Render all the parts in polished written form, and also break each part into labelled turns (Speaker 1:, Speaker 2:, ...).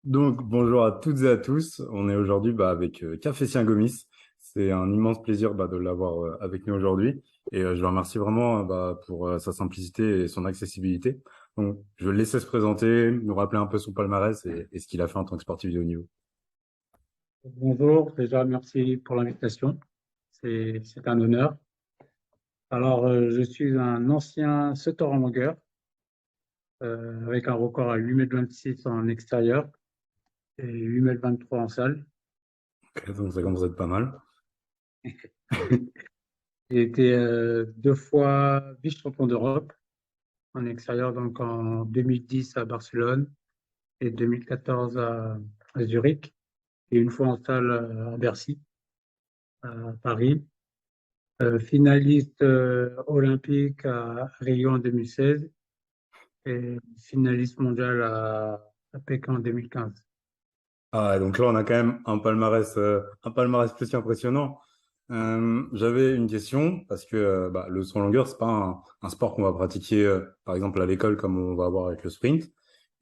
Speaker 1: Donc, bonjour à toutes et à tous. On est aujourd'hui avec Cafétien Gomis. C'est un immense plaisir de l'avoir avec nous aujourd'hui. Et je le remercie vraiment pour sa simplicité et son accessibilité. Donc, je vais le laisser se présenter, nous rappeler un peu son palmarès et ce qu'il a fait en tant que sportif de haut niveau.
Speaker 2: Bonjour, déjà merci pour l'invitation. C'est un honneur. Alors, je suis un ancien sauteur en longueur avec un record à 8,26 m en extérieur et 8,23 m en salle.
Speaker 1: Ok, donc, ça commence à être pas mal.
Speaker 2: J'ai été deux fois vice-champion d'Europe en extérieur, donc en 2010 à Barcelone et 2014 à Zurich, et une fois en salle à Bercy, à Paris. Finaliste olympique à Rio en 2016 et finaliste mondial à Pékin en 2015.
Speaker 1: Ah, ouais, donc là, on a quand même un palmarès plus qu'impressionnant. J'avais une question parce que le saut en longueur, c'est pas un sport qu'on va pratiquer, par exemple, à l'école comme on va avoir avec le sprint.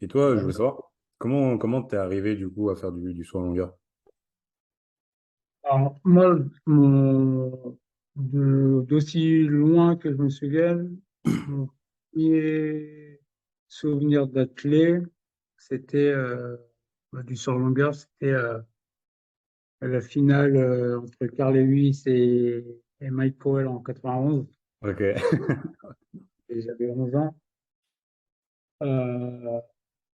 Speaker 1: Et toi, je voulais savoir comment t'es arrivé du coup à faire du saut en longueur?
Speaker 2: Alors, moi, d'aussi loin que je me souvienne, mon premier souvenir d'athlète, c'était du sur longueur, c'était la finale entre Carl Lewis et Mike Powell en 91,
Speaker 1: Ok.
Speaker 2: et j'avais 11 ans. Euh,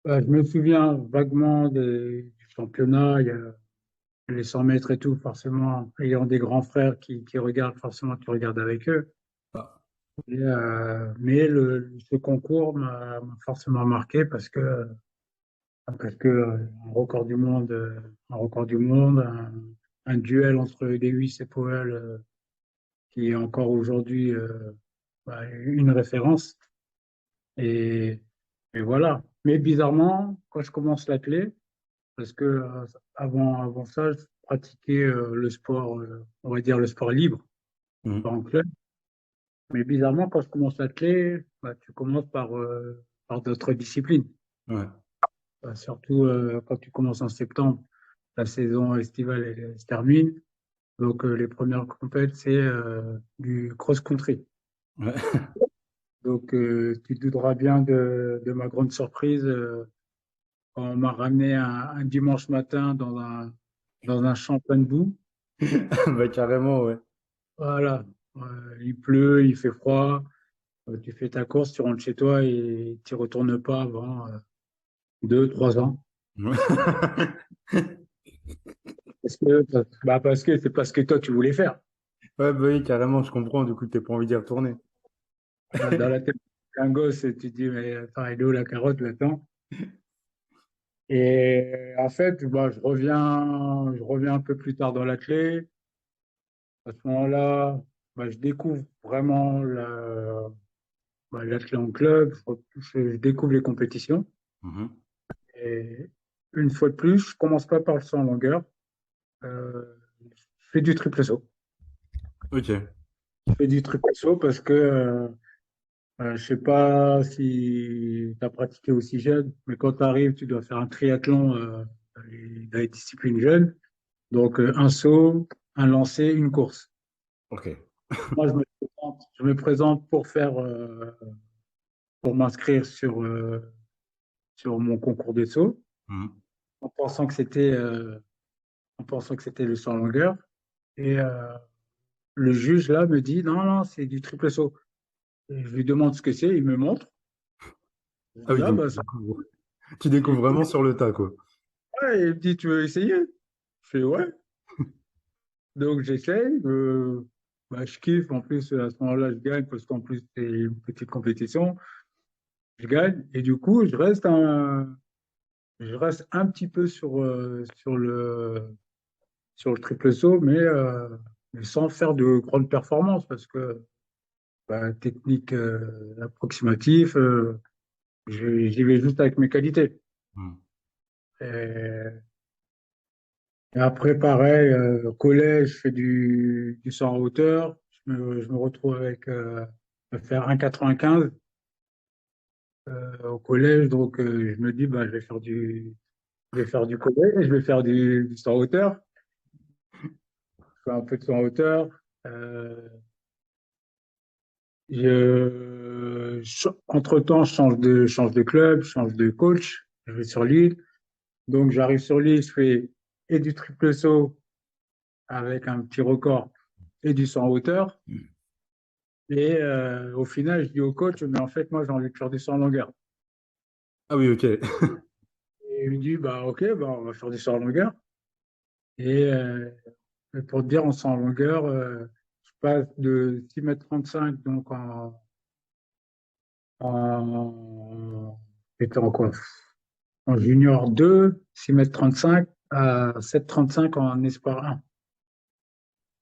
Speaker 2: je me souviens vaguement du championnat. Il y a les 100 mètres et tout, forcément, ayant des grands frères qui regardent, forcément, tu regardes avec eux.
Speaker 1: Ah,
Speaker 2: Mais ce concours m'a forcément marqué parce que un record du monde, un duel entre Lewis et Powell qui est encore aujourd'hui une référence. Et, et voilà. Mais bizarrement, quand je commence l'athlé, parce que avant ça, je pratiquais le sport, on va dire le sport libre, pas
Speaker 1: mhm.
Speaker 2: en club. Mais bizarrement, quand je commence l'athlé, tu commences par d'autres disciplines.
Speaker 1: Ouais.
Speaker 2: Surtout quand tu commences en septembre, la saison estivale elle se termine. Donc les premières compètes, c'est du cross-country.
Speaker 1: Ouais.
Speaker 2: Donc tu te douteras bien de ma grande surprise quand on m'a ramené un dimanche matin dans un champ plein de boue.
Speaker 1: Bah, carrément, ouais.
Speaker 2: Voilà. Il pleut, il fait froid. Tu fais ta course, tu rentres chez toi et tu n'y retournes pas avant 2, 3 ans. Parce que c'est pas ce que toi tu voulais faire.
Speaker 1: Ouais, bah oui, carrément, je comprends. Du coup, t'as pas envie d'y retourner.
Speaker 2: Dans la tête d'un gosse, tu te dis, mais attends, elle est où la carotte maintenant? Et en fait, je reviens un peu plus tard dans la clé. À ce moment-là, je découvre vraiment la clé en club, je découvre les compétitions.
Speaker 1: Mhm.
Speaker 2: Et une fois de plus, je commence pas par le saut en longueur. Je fais du triple saut.
Speaker 1: Ok.
Speaker 2: Je fais du triple saut parce que je sais pas si tu as pratiqué aussi jeune, mais quand tu arrives, tu dois faire un triathlon dans les disciplines jeunes. Donc, un saut, un lancer, une course.
Speaker 1: Ok.
Speaker 2: Moi, je me présente pour m'inscrire sur mon concours de saut,
Speaker 1: Mhm.
Speaker 2: en pensant en pensant que c'était le saut en longueur. Et le juge, là, me dit, non, non, c'est du triple saut. Et je lui demande ce que c'est, il me montre. Je
Speaker 1: Ah
Speaker 2: dis,
Speaker 1: oui,
Speaker 2: ah,
Speaker 1: donc
Speaker 2: bah, ça.
Speaker 1: tu découvres vraiment sur le tas, quoi.
Speaker 2: Ouais, il me dit, tu veux essayer? Je fais, ouais. Donc, j'essaye. Je kiffe. En plus, à ce moment-là, je gagne parce qu'en plus, c'est une petite compétition. Je gagne. Et du coup, je reste un petit peu sur le triple saut, mais sans faire de grandes performances parce que technique approximative, j'y vais juste avec mes qualités.
Speaker 1: Mhm.
Speaker 2: Et, et après, pareil, au collège, je fais du saut en hauteur. Je me retrouve avec faire 1,95 au collège. Donc, je me dis, je vais faire Je vais faire du collet, je vais faire du saut en hauteur, je fais un peu de saut en hauteur. Euh, Entre-temps, je change de club, je change de coach, je vais sur l'île. Donc, j'arrive sur l'île, je fais et du triple saut avec un petit record et du saut en hauteur. Et au final, je dis au coach, mais en fait, moi, j'ai envie de faire du saut en longueur.
Speaker 1: Ah oui, ok.
Speaker 2: Et il me dit, bah, ok, bah, on va faire du saut en longueur. Et pour te dire, en saut en longueur, je passe de 6,35 m donc en, c'était en quoi? En junior 2, 6,35 m à 7,35 en espoir 1.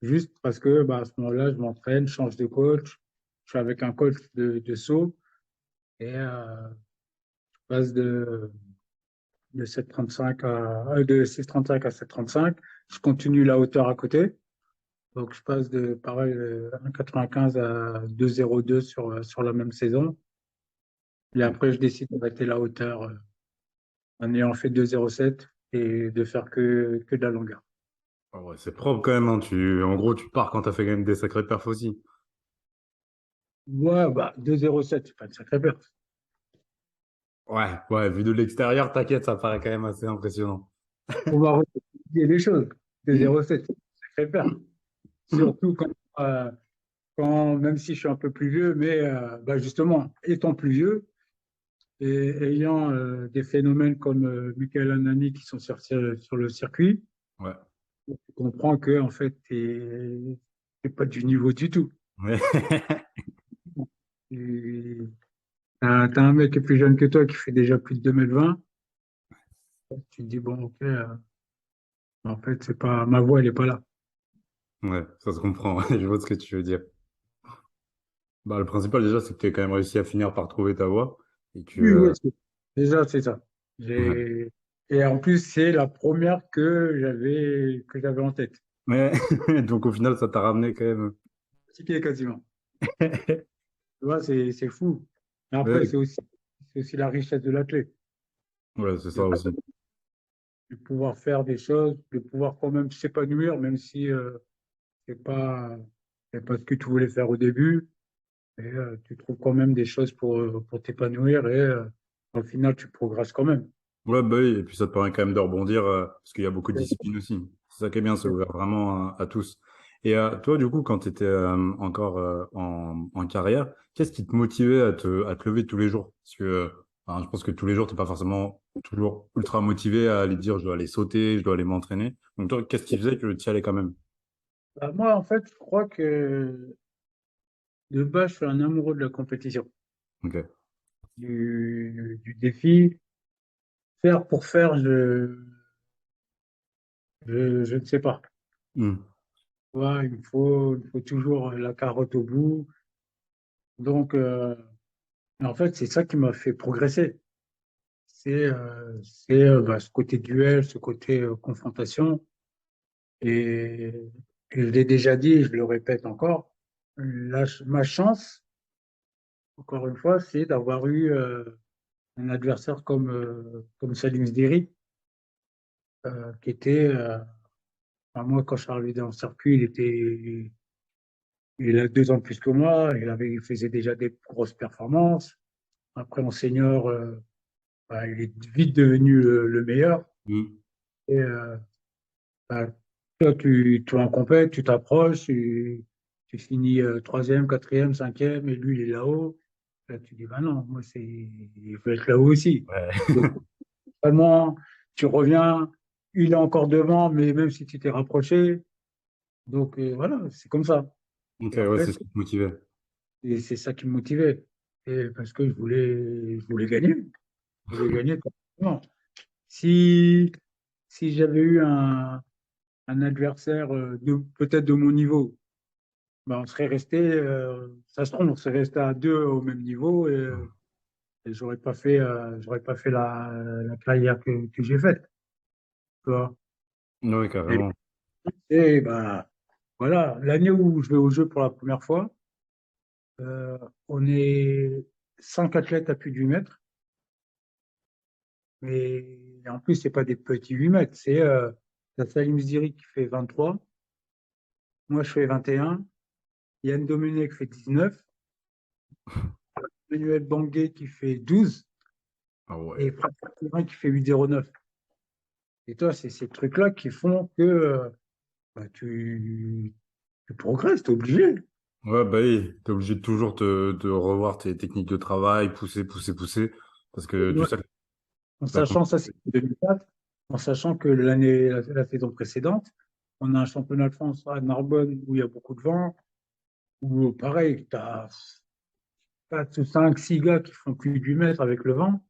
Speaker 2: Juste parce que bah, à ce moment-là, je m'entraîne, je change de coach. Je suis avec un coach de saut et je passe de 7,35 de 6,35 à 7,35. Je continue la hauteur à côté. Donc, je passe de pareil 1,95 à 2,02 sur la même saison. Et après, je décide d'arrêter la hauteur en ayant fait 2,07 et de faire que de la longueur.
Speaker 1: Ah ouais, c'est propre quand même, hein. En gros, tu pars quand t'as fait quand même des sacrés perfs aussi.
Speaker 2: Ouais, bah, 2,07, c'est pas une sacrée perte.
Speaker 1: Ouais, ouais, vu de l'extérieur, t'inquiète, ça paraît quand même assez impressionnant.
Speaker 2: On va regarder les choses. 2,07, c'est une sacrée perte. Surtout même si je suis un peu plus vieux, mais bah, justement, étant plus vieux et ayant des phénomènes comme Michael Anani qui sont sortis sur le circuit,
Speaker 1: Ouais.
Speaker 2: tu comprends que en fait, t'es pas du niveau du tout.
Speaker 1: Ouais.
Speaker 2: Et t'as un mec qui est plus jeune que toi qui fait déjà plus de 2,20 m, tu te dis, bon, ok, en fait, c'est pas, ma voix, elle est pas là.
Speaker 1: Ouais, ça se comprend. Je vois ce que tu veux dire. Bah, le principal déjà, c'est que tu as quand même réussi à finir par trouver ta voie. Et que,
Speaker 2: Oui, oui, déjà, c'est ça.
Speaker 1: ouais.
Speaker 2: Et en plus, c'est la première que j'avais en tête.
Speaker 1: Mais, donc au final, ça t'a ramené quand même.
Speaker 2: Ticket quasiment. Tu vois, c'est fou. Mais après,
Speaker 1: Ouais,
Speaker 2: c'est aussi la richesse de l'athlète,
Speaker 1: ouais, c'est ça
Speaker 2: de,
Speaker 1: aussi.
Speaker 2: de pouvoir faire des choses, de pouvoir quand même s'épanouir, même si c'est pas, c'est pas ce que tu voulais faire au début. Et tu trouves quand même des choses pour t'épanouir et au final, tu progresses quand même.
Speaker 1: Ouais, bah oui, et puis ça te permet quand même de rebondir parce qu'il y a beaucoup de disciplines aussi. C'est ça qui est bien, c'est ouvert vraiment à tous. Et toi, du coup, quand tu étais encore en carrière, qu'est-ce qui te motivait à te lever tous les jours? Parce que enfin, je pense que tous les jours, t'es pas forcément toujours ultra motivé à aller dire je dois aller sauter, je dois aller m'entraîner. Donc toi, qu'est-ce qui faisait que tu y allais quand même?
Speaker 2: Bah, moi, en fait, je crois que de base, je suis un amoureux de la compétition,
Speaker 1: Ok.
Speaker 2: du défi. Faire pour faire, je ne sais pas.
Speaker 1: Hmm.
Speaker 2: Tu vois, il faut toujours la carotte au bout. Donc, en fait, c'est ça qui m'a fait progresser. Bah, ce côté duel, ce côté confrontation. Et, et je l'ai déjà dit, et je le répète encore, ma chance, encore une fois, c'est d'avoir eu un adversaire comme Salim Sdiri, qui était, enfin, moi, quand je suis arrivé dans le circuit, il a 2 ans de plus que moi, il faisait déjà des grosses performances. Après, en senior, bah, il est vite devenu le meilleur.
Speaker 1: Hmm.
Speaker 2: Et bah, toi, tu es en compète, tu t'approches, tu finis troisième, quatrième, cinquième, et lui, il est là-haut. Là, tu dis, bah non, moi, il veut être là-haut aussi.
Speaker 1: Ouais.
Speaker 2: Donc, vraiment, tu reviens, il est encore devant, mais même si tu t'es rapproché, donc voilà, c'est comme ça.
Speaker 1: Ok,
Speaker 2: Et en
Speaker 1: ouais, c'est
Speaker 2: fait,
Speaker 1: ce qui te motivait.
Speaker 2: c'est ça qui me motivait. Et parce que je voulais gagner. Je voulais gagner. Non. Si, si j'avais eu un adversaire peut-être de mon niveau, ben, on serait resté, ça se trouve, on serait resté à deux au même niveau et j'aurais pas fait la carrière que j'ai faite. Tu vois.
Speaker 1: Ouais,
Speaker 2: Et,
Speaker 1: carrément.
Speaker 2: ben, voilà, l'année où je vais au jeu pour la première fois, on est 5 athlètes à plus de 8 mètres. Mais en plus, c'est pas des petits 8 mètres. C'est la Salim Ziri qui fait 23. Moi, je fais 21. Yann Domenech fait 19. Manuel Bangué qui fait 12.
Speaker 1: Ah
Speaker 2: Et
Speaker 1: ouais.
Speaker 2: François Pépin qui fait 8,09. Et toi, c'est ces trucs-là qui font que bah, tu progresses, t'es obligé.
Speaker 1: Ouais, bah oui, t'es obligé de toujours te revoir tes techniques de travail, pousser, pousser, pousser, parce que tu
Speaker 2: Ouais.
Speaker 1: sais que
Speaker 2: En
Speaker 1: la
Speaker 2: sachant, ça c'est 2004, en sachant que la saison précédente, on a un championnat de France à Narbonne où il y a beaucoup de vent, où pareil, tu as 4 ou 5, 6 gars qui font plus de 8 mètres avec le vent.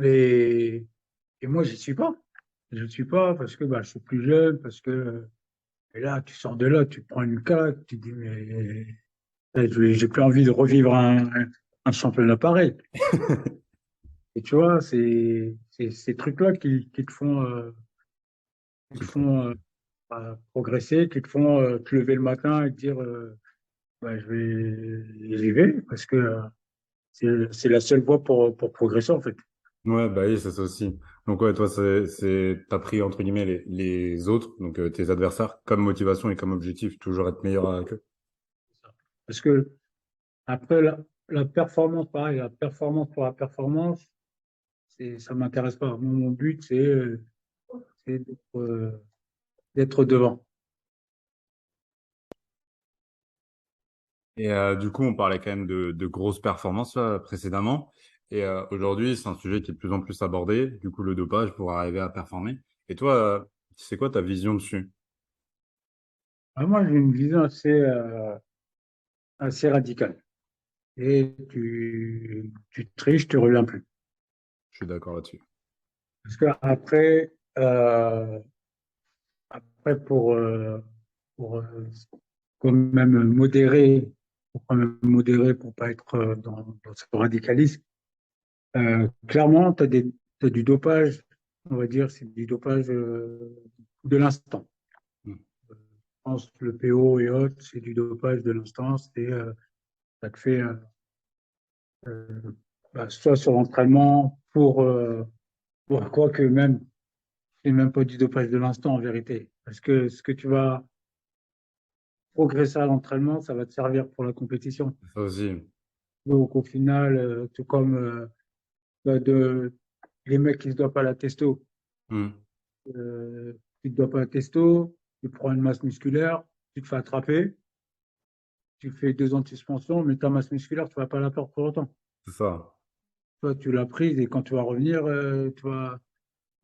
Speaker 2: Et, et moi, j'y suis pas. Je ne suis pas parce que bah, je suis plus jeune, parce que et là, tu sors de là, tu prends une claque, tu te dis, mais j'ai plus envie de revivre un championnat pareil. Et tu vois, c'est ces trucs-là qui te
Speaker 1: qui te font.
Speaker 2: font progresser, qui te font te lever le matin et te dire, bah, j'y vais, parce que c'est la seule voie pour progresser, en fait.
Speaker 1: Ouais, bah oui, c'est ça aussi. Donc ouais, toi, t'as pris entre guillemets les autres, donc tes adversaires, comme motivation et comme objectif, toujours être meilleur avec eux.
Speaker 2: Parce que après, la performance, pareil, la performance pour la performance, ça m'intéresse pas. Moi, mon but, c'est d'être devant.
Speaker 1: Et du coup, on parlait quand même de grosses performances là, précédemment. Et aujourd'hui, c'est un sujet qui est de plus en plus abordé, du coup, le dopage pour arriver à performer. Et toi, c'est quoi ta vision dessus?
Speaker 2: Ah, moi, j'ai une vision assez radicale. Et tu triches, tu reviens plus.
Speaker 1: Je suis d'accord là-dessus.
Speaker 2: Parce que après pour quand même modérer, pour pas être dans ce radicalisme, clairement, t'as du dopage, on va dire, c'est du dopage de l'instant.
Speaker 1: Mm.
Speaker 2: Je pense que le PO et autres, c'est du dopage de l'instant, ça te fait euh, bah, soit sur l'entraînement pour quoi que même, c'est même pas du dopage de l'instant en vérité. Parce que ce que tu vas progresser à l'entraînement, ça va te servir pour la compétition.
Speaker 1: Ça aussi.
Speaker 2: Donc au final, tout comme bah, les mecs qui se dopent pas la testo,
Speaker 1: Mm.
Speaker 2: euh, tu te dopes pas la testo, tu prends une masse musculaire, tu te fais attraper, tu fais 2 ans de suspension, mais ta masse musculaire, tu vas pas la perdre pour autant.
Speaker 1: C'est ça.
Speaker 2: Toi, tu l'as prise et quand tu vas revenir,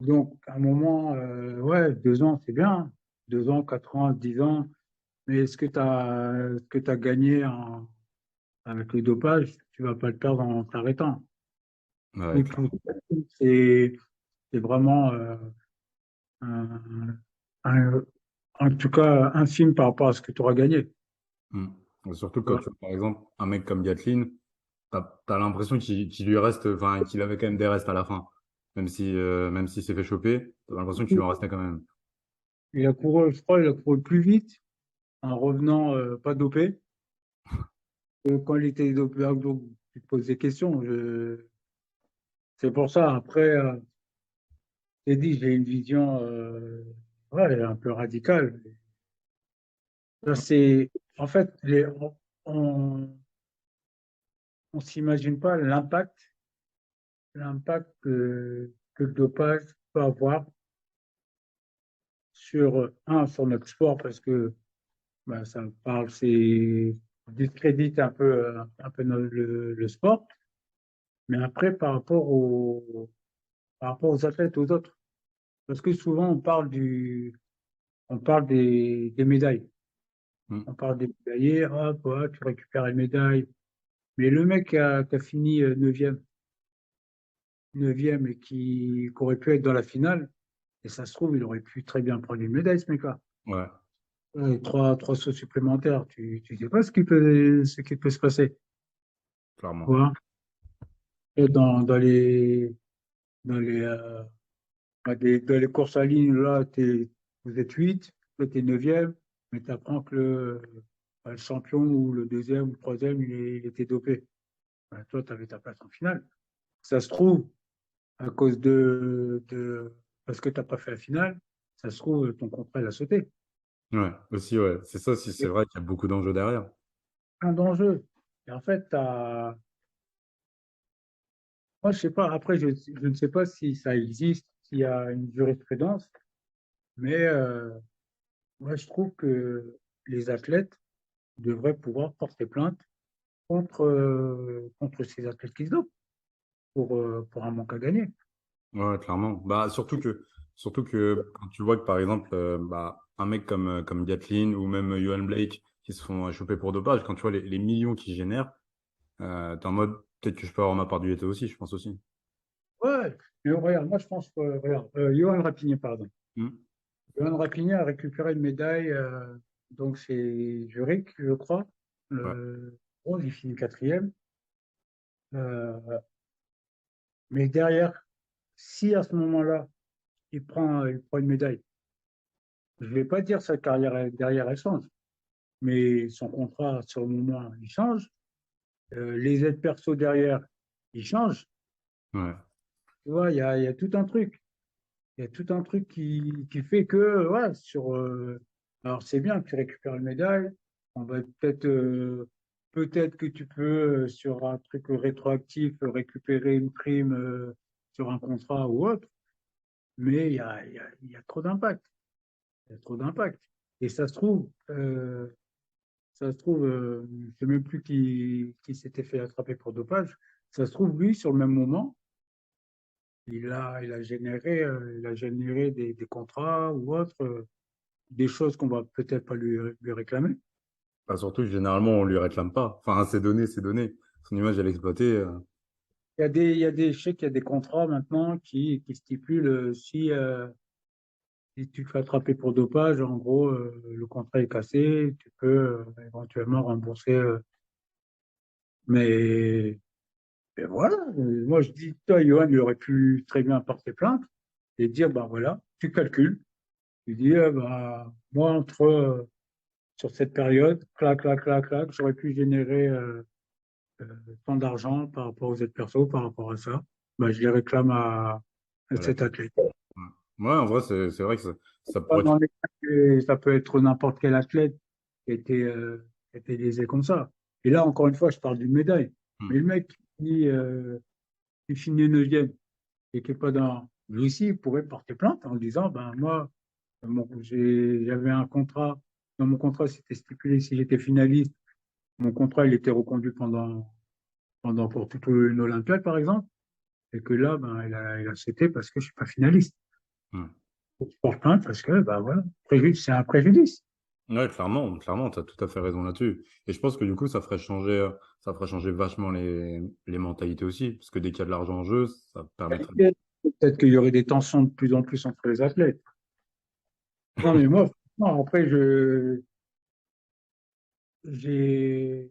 Speaker 2: donc à un moment, ouais, 2 ans, c'est bien. 2 ans, 4 ans, 10 ans. Mais ce que tu as gagné avec le dopage, tu vas pas le perdre en t'arrêtant.
Speaker 1: Ouais,
Speaker 2: Donc,
Speaker 1: clairement.
Speaker 2: c'est c'est vraiment un, un- en tout cas infime par rapport à ce que tu auras gagné.
Speaker 1: Mm. Et surtout
Speaker 2: Tu
Speaker 1: quand
Speaker 2: vois.
Speaker 1: tu vois, par exemple, un mec comme Gatlin, t'as l'impression qu'il lui reste, enfin, qu'il avait quand même des restes à la fin. Même s'il s'est fait choper, t'as l'impression qu'il lui en restait quand même.
Speaker 2: Je crois, il a couru plus vite en revenant pas dopé que quand il était dopé. Ah, donc, tu te poses des questions. C'est pour ça, après, j'ai dit, j'ai une vision ouais, un peu radicale. Ça, en fait, on, on s'imagine pas l'impact que le dopage peut avoir sur notre sport, parce que ben, c'est discrédite un peu le sport, mais après, par rapport aux athlètes, aux autres. Parce que souvent, on parle des médailles.
Speaker 1: Mm.
Speaker 2: On parle des médaillés, hop, ouais, tu récupères une médaille. Mais le mec qui a fini 9e et qui aurait pu être dans la finale, et ça se trouve, il aurait pu très bien prendre une médaille, ce mec-là.
Speaker 1: Ouais,
Speaker 2: Trois sauts supplémentaires, tu sais pas ce qui peut se passer. Tu
Speaker 1: clairement.
Speaker 2: vois. Et dans les courses à ligne, là, vous êtes 8, toi, tu es 9e, mais tu apprends que le champion ou le deuxième ou le troisième, il était dopé. Ben, toi, tu avais ta place en finale. Ça se trouve, à cause parce que tu n'as pas fait la finale, ça se trouve, ton contrat, il a sauté.
Speaker 1: Ouais, aussi, ouais. C'est ça, si c'est
Speaker 2: Et
Speaker 1: vrai qu'il y a beaucoup d'enjeux derrière.
Speaker 2: plein d'enjeux. Et en fait, moi, je sais pas, après, je ne sais pas si ça existe, s'il y a une jurisprudence, mais moi, je trouve que les athlètes devraient pouvoir porter plainte contre ces athlètes qui se dopent pour un manque à gagner.
Speaker 1: Ouais, clairement. Bah, surtout que quand tu vois que, par exemple, bah, un mec comme Gatlin ou même Yohan Blake qui se font choper pour dopage, quand tu vois les millions qu'ils génèrent, t'es en mode, peut-être que je peux avoir ma part du gâteau aussi, je pense aussi.
Speaker 2: Ouais, mais regarde, moi, je pense que, regarde, Johan Rapinier, pardon.
Speaker 1: Hmm.
Speaker 2: Johan Rapinier a récupéré une médaille, donc c'est Zurich, je crois.
Speaker 1: Ouais,
Speaker 2: Bronze, il finit quatrième. Euh, mais derrière, si à ce moment-là, il prend une médaille, je ne vais pas dire sa carrière derrière, elle change, mais son contrat, sur le moment, il change. Les aides perso derrière, ils changent.
Speaker 1: ouais.
Speaker 2: Tu vois, il y a tout un truc. Il y a tout un truc qui fait que, ouais, alors c'est bien que tu récupères une médaille. On va peut-être que tu peux, sur un truc rétroactif, récupérer une prime, sur un contrat ou autre. Mais il y a trop d'impact. Il y a trop d'impact. Et ça se trouve, je sais même plus qui s'était fait attraper pour dopage. Ça se trouve, lui, sur le même moment, il a généré des contrats ou autres, des choses qu'on va peut-être pas lui réclamer.
Speaker 1: Bah, surtout que généralement, on lui réclame pas. Enfin, c'est donné, c'est donné. Son image, elle est exploitée.
Speaker 2: Je sais qu'il y a des contrats maintenant qui stipulent, si tu te fais attraper pour dopage, en gros, le contrat est cassé, tu peux éventuellement rembourser. Mais voilà, moi je dis, toi, Johan, il aurait pu très bien porter plainte et dire, ben voilà, tu calcules. Tu dis, bah, moi, sur cette période, clac, clac, clac, clac, j'aurais pu générer euh, tant d'argent par rapport aux aides perso, par rapport à ça. Bah, je les réclame à
Speaker 1: À
Speaker 2: cet
Speaker 1: l'athlète.
Speaker 2: athlète.
Speaker 1: Ouais. Ouais, en vrai, c'est vrai que ça
Speaker 2: Pas
Speaker 1: pourrait être.
Speaker 2: dans les cas ça peut être n'importe quel athlète qui a été lésé comme ça. Et là, encore une fois, je parle d'une médaille.
Speaker 1: Hmm.
Speaker 2: Mais le mec qui finit 9e et qui n'est pas dans. Lui aussi, il pourrait porter plainte en disant, ben moi, j'avais un contrat. Dans mon contrat, c'était stipulé si j'étais finaliste. Mon contrat, il était reconduit pendant pour toute une Olympiade, par exemple, et que là, ben, il a sauté parce que je suis pas finaliste.
Speaker 1: Hmm.
Speaker 2: Je porte plainte parce que, ben voilà, c'est un préjudice.
Speaker 1: Ouais, clairement, tu as tout à fait raison là-dessus. Et je pense que du coup, ça ferait changer vachement les mentalités aussi. Parce que dès qu'il y a de l'argent en jeu, ça permettrait.
Speaker 2: Peut-être qu'il y aurait des tensions de plus en plus entre les athlètes. Non, mais moi, non, après, j'ai, j'ai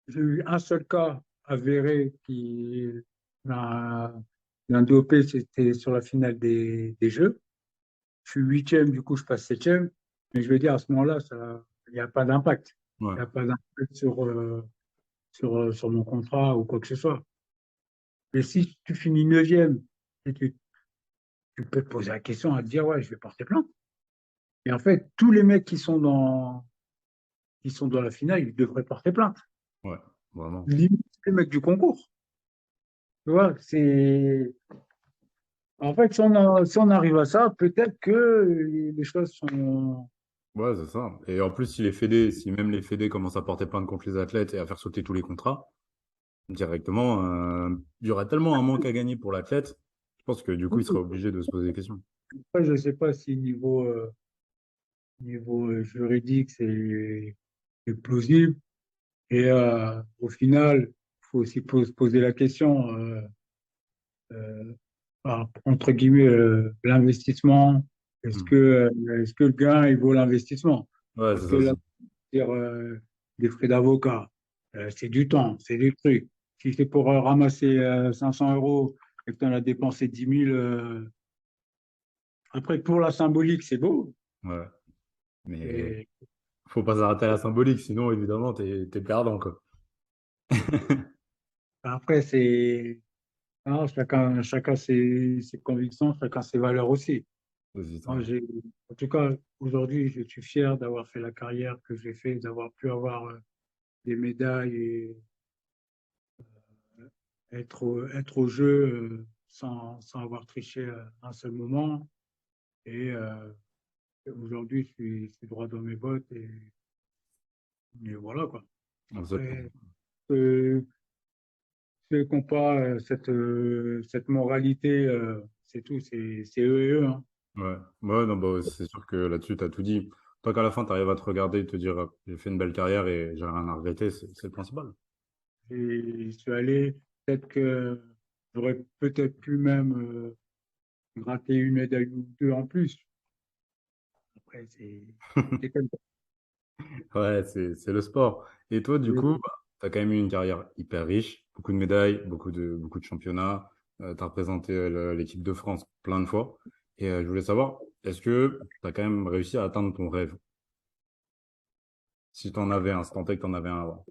Speaker 2: eu un seul cas avéré d'un d'un dopé, c'était sur la finale des Jeux. Je suis 8e, du coup, je passe 7e. Mais je veux dire, à ce moment-là, il n'y a pas d'impact.
Speaker 1: Ouais,
Speaker 2: Il n'y a pas d'impact sur mon contrat ou quoi que ce soit. Mais si tu finis 9e, et tu peux te poser la question à te dire, ouais, je vais porter plainte. Et en fait, tous les mecs qui sont dans la finale, ils devraient porter plainte.
Speaker 1: ouais, vraiment.
Speaker 2: Limite les mecs du concours. Tu vois, c'est. En fait, si on arrive à ça, peut-être que les choses sont.
Speaker 1: Ouais, c'est ça. Et en plus, si même les fédés commencent à porter plainte contre les athlètes et à faire sauter tous les contrats, directement, il y aurait tellement un manque à gagner pour l'athlète, je pense que du coup, il serait obligé de se poser des questions.
Speaker 2: Après, je ne sais pas si niveau juridique, c'est plausible. Et au final, il faut aussi se poser la question, euh, entre guillemets, l'investissement. Est-ce
Speaker 1: Hmm.
Speaker 2: que, est-ce que le gain, il vaut l'investissement?
Speaker 1: Ouais,
Speaker 2: Parce
Speaker 1: c'est
Speaker 2: que
Speaker 1: ça
Speaker 2: là,
Speaker 1: aussi.
Speaker 2: dire, des frais d'avocat, c'est du temps, c'est des trucs. Si c'est pour ramasser 500 euros et que tu en as dépensé 10 000, après, pour la symbolique, c'est beau.
Speaker 1: Ouais. Mais
Speaker 2: Et
Speaker 1: faut pas s'arrêter à la symbolique, sinon, évidemment, t'es perdant, quoi.
Speaker 2: après, c'est. Alors, chacun ses convictions, chacun ses valeurs aussi.
Speaker 1: C'est
Speaker 2: Moi,
Speaker 1: ça.
Speaker 2: en tout cas, aujourd'hui, je suis fier d'avoir fait la carrière que j'ai fait, d'avoir pu avoir des médailles et être au jeu sans avoir triché un seul moment. Et aujourd'hui, je suis droit dans mes bottes et voilà quoi.
Speaker 1: Absolument.
Speaker 2: Après, ceux qui n'ont pas cette moralité, c'est tout, c'est eux et eux, hein.
Speaker 1: Ouais. Ouais, non, bah, c'est sûr que là-dessus, tu as tout dit. Toi, qu'à la fin, tu arrives à te regarder et te dire, j'ai fait une belle carrière et j'ai rien à regretter, c'est le principal.
Speaker 2: Et je suis allé, peut-être que j'aurais peut-être pu même gratter une médaille ou deux en plus. Après, c'est comme ça.
Speaker 1: Ouais, c'est le sport. Et toi, du coup, bah, tu as quand même eu une carrière hyper riche, beaucoup de médailles, beaucoup de championnats. Tu as représenté l'équipe de France plein de fois. Et je voulais savoir, est-ce que tu as quand même réussi à atteindre ton rêve? Si tu en avais un, si tant est que tu en avais un avant.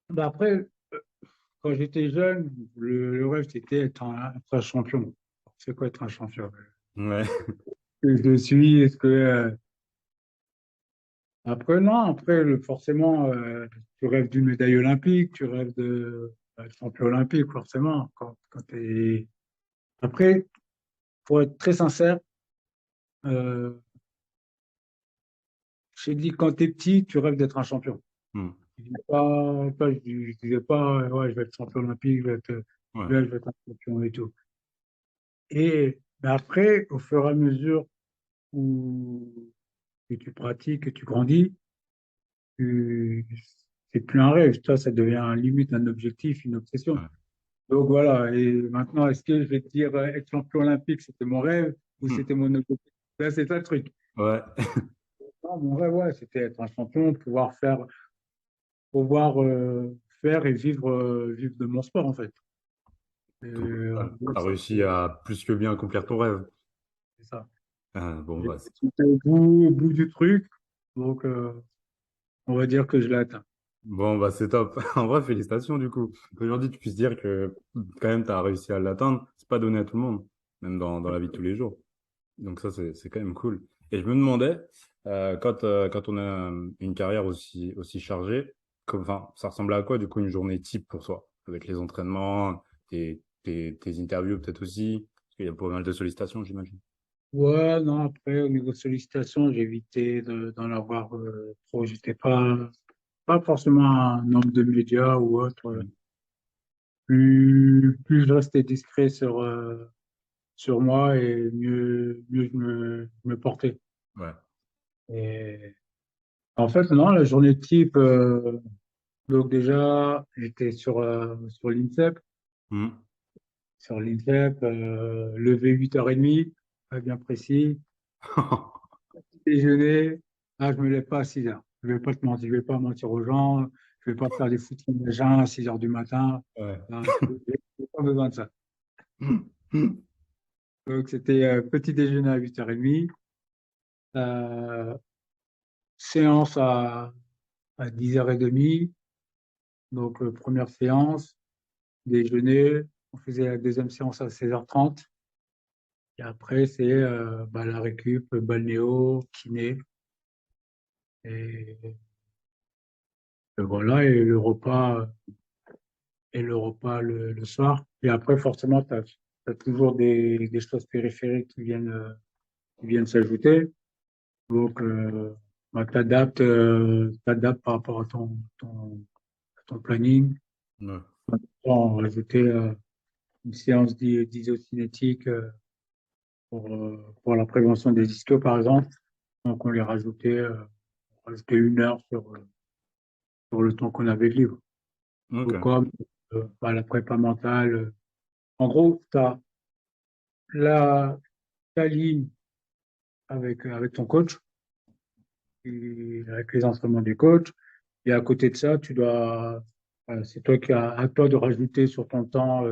Speaker 2: Bah après, quand j'étais jeune, le rêve, c'était être un champion. C'est quoi être un champion?
Speaker 1: Ouais.
Speaker 2: Que je le suis, est-ce que après, non, après, forcément, tu rêves d'une médaille olympique, tu rêves d'être champion olympique, forcément. Après, pour être très sincère, euh, j'ai dit quand t'es petit, tu rêves d'être un champion.
Speaker 1: Hmm.
Speaker 2: Je disais pas, ouais, je vais être champion olympique,
Speaker 1: Ouais.
Speaker 2: je vais être un champion et tout. Mais après, au fur et à mesure où que tu pratiques, que tu grandis, tu- c'est plus un rêve, ça devient limite un objectif, une obsession.
Speaker 1: Ouais.
Speaker 2: Donc voilà, et maintenant, est-ce que je vais te dire être champion olympique, c'était mon rêve ou
Speaker 1: Hmm.
Speaker 2: c'était mon objectif? Là, c'est ça le truc.
Speaker 1: Ouais.
Speaker 2: Non, mon rêve, ouais, c'était être un champion, pouvoir faire et vivre de mon sport, en fait.
Speaker 1: Donc,
Speaker 2: Ouais,
Speaker 1: tu as réussi à plus que bien accomplir ton rêve.
Speaker 2: c'est ça.
Speaker 1: Bon, bah,
Speaker 2: J'étais au bout du truc, donc on va dire que je l'ai atteint.
Speaker 1: bon, bah, c'est top. En vrai, félicitations, du coup. Aujourd'hui, tu puisses dire que, quand même, tu as réussi à l'atteindre. C'est pas donné à tout le monde, même dans la vie de tous les jours. Donc ça, c'est quand même cool. Et je me demandais, quand on a une carrière aussi chargée, enfin, ça ressemble à quoi, du coup, une journée type pour toi? Avec les entraînements, tes interviews peut-être aussi, parce qu'il y a pas mal de sollicitations, j'imagine.
Speaker 2: Ouais, non, après, au niveau de sollicitation, j'ai évité d'en avoir trop. J'étais pas forcément un homme de médias ou autre.
Speaker 1: Mhm.
Speaker 2: Plus je restais discret sur moi et mieux je me portais.
Speaker 1: Ouais.
Speaker 2: Et en fait, non, la journée type, donc déjà, j'étais sur l'INSEP.
Speaker 1: Mhm.
Speaker 2: Sur l'INSEP, levé 8h30, pas bien précis. Déjeuner, je me lève pas à 6h. Je vais pas te mentir, je vais pas mentir aux gens. Je vais pas faire des footings à 6h du matin.
Speaker 1: Ouais.
Speaker 2: Non, j'ai pas besoin de ça. Donc, c'était petit déjeuner à 8h30, euh, séance à 10h30. Donc, première séance, déjeuner. On faisait la deuxième séance à 16h30. Et après, c'est la récup, balnéo, kiné. Et, et voilà, et le repas le soir. Et après, forcément, tu as toujours des choses périphériques qui viennent s'ajouter. Donc, t'adaptes par rapport à ton planning.
Speaker 1: Ouais.
Speaker 2: On va rajouter une séance d'isocinétique pour la prévention des ischios, par exemple. Donc, on rajoutait 1 heure sur le temps qu'on avait de libre. Tout
Speaker 1: Ok.
Speaker 2: comme la prépa mentale. En gros, tu as la, ta ligne avec ton coach, et avec les entraînements du coach. Et à côté de ça, c'est toi qui as à toi de rajouter sur ton temps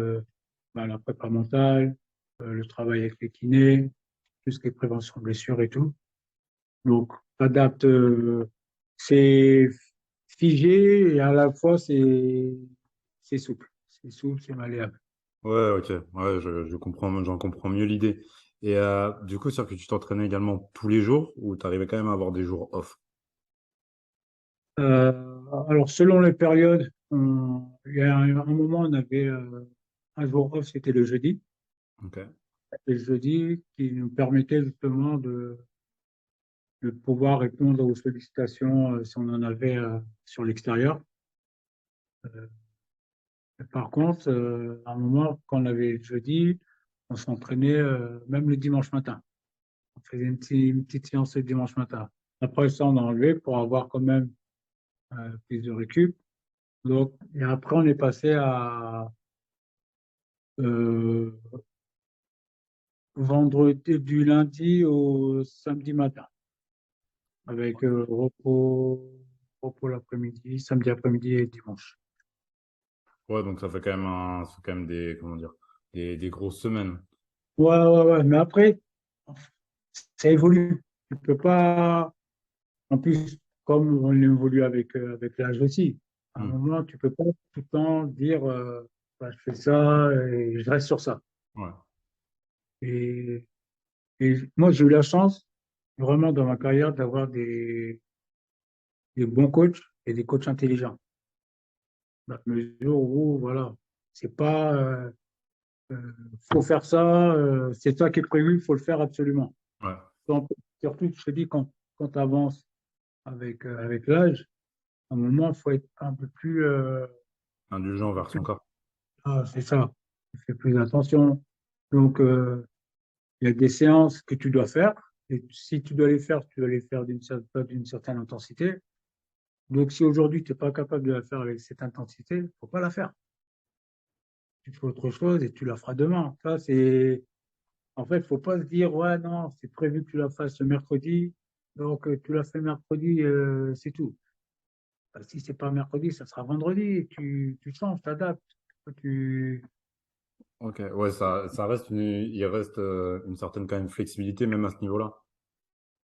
Speaker 2: la prépa mentale, le travail avec les kinés, tout ce qui est prévention de blessures et tout. Donc, t'adaptes, c'est figé et à la fois c'est souple. C'est souple, c'est malléable.
Speaker 1: Ouais, ok. Ouais, j'en comprends mieux l'idée. Et du coup, c'est-à-dire que tu t'entraînais également tous les jours ou tu arrivais quand même à avoir des jours off?
Speaker 2: Alors, selon les périodes, il y a un moment, on avait un jour off, c'était le jeudi.
Speaker 1: Ok.
Speaker 2: Et le jeudi qui nous permettait justement de pouvoir répondre aux sollicitations si on en avait sur l'extérieur. Euh, Par contre, à un moment, quand on avait le jeudi, on s'entraînait même le dimanche matin. On faisait une petite séance le dimanche matin. Après ça, on a enlevé pour avoir quand même plus de récup. Donc, et après, on est passé à euh, vendredi, du lundi au samedi matin, avec repos l'après-midi, samedi après-midi et dimanche.
Speaker 1: Ouais, donc ça fait quand même ça fait quand même des, comment dire, des grosses semaines.
Speaker 2: Ouais, ouais, ouais. Mais après, ça évolue. Tu peux pas. En plus, comme on évolue avec l'âge aussi, à un
Speaker 1: Hmm.
Speaker 2: moment, tu peux pas tout le temps dire bah, je fais ça et je reste sur ça.
Speaker 1: Ouais.
Speaker 2: Et, et moi, j'ai eu la chance, vraiment, dans ma carrière, d'avoir des bons coachs et des coachs intelligents. Dans la mesure où, voilà, c'est pas faut faire ça, c'est ça qui est prévu, il faut le faire absolument.
Speaker 1: Ouais.
Speaker 2: Donc, surtout, je te dis, quand tu avances avec l'âge, à un moment, il faut être un peu plus. Un
Speaker 1: Indulgent
Speaker 2: peu
Speaker 1: vers son
Speaker 2: plus.
Speaker 1: corps.
Speaker 2: Ah, c'est ça. Tu fais plus attention. Donc, il y a des séances que tu dois faire. Et si tu dois les faire, tu dois les faire d'une certaine intensité. Donc, si aujourd'hui, tu n'es pas capable de la faire avec cette intensité, il ne faut pas la faire. Tu fais autre chose et tu la feras demain. Ça, c'est... En fait, il ne faut pas se dire, ouais, non, c'est prévu que tu la fasses le mercredi. Donc, tu la fais mercredi, c'est tout. Bah, si c'est pas mercredi, ça sera vendredi. Tu changes, tu adaptes. Tu...
Speaker 1: Ok, ouais, ça reste il reste une certaine quand même flexibilité même à ce niveau-là.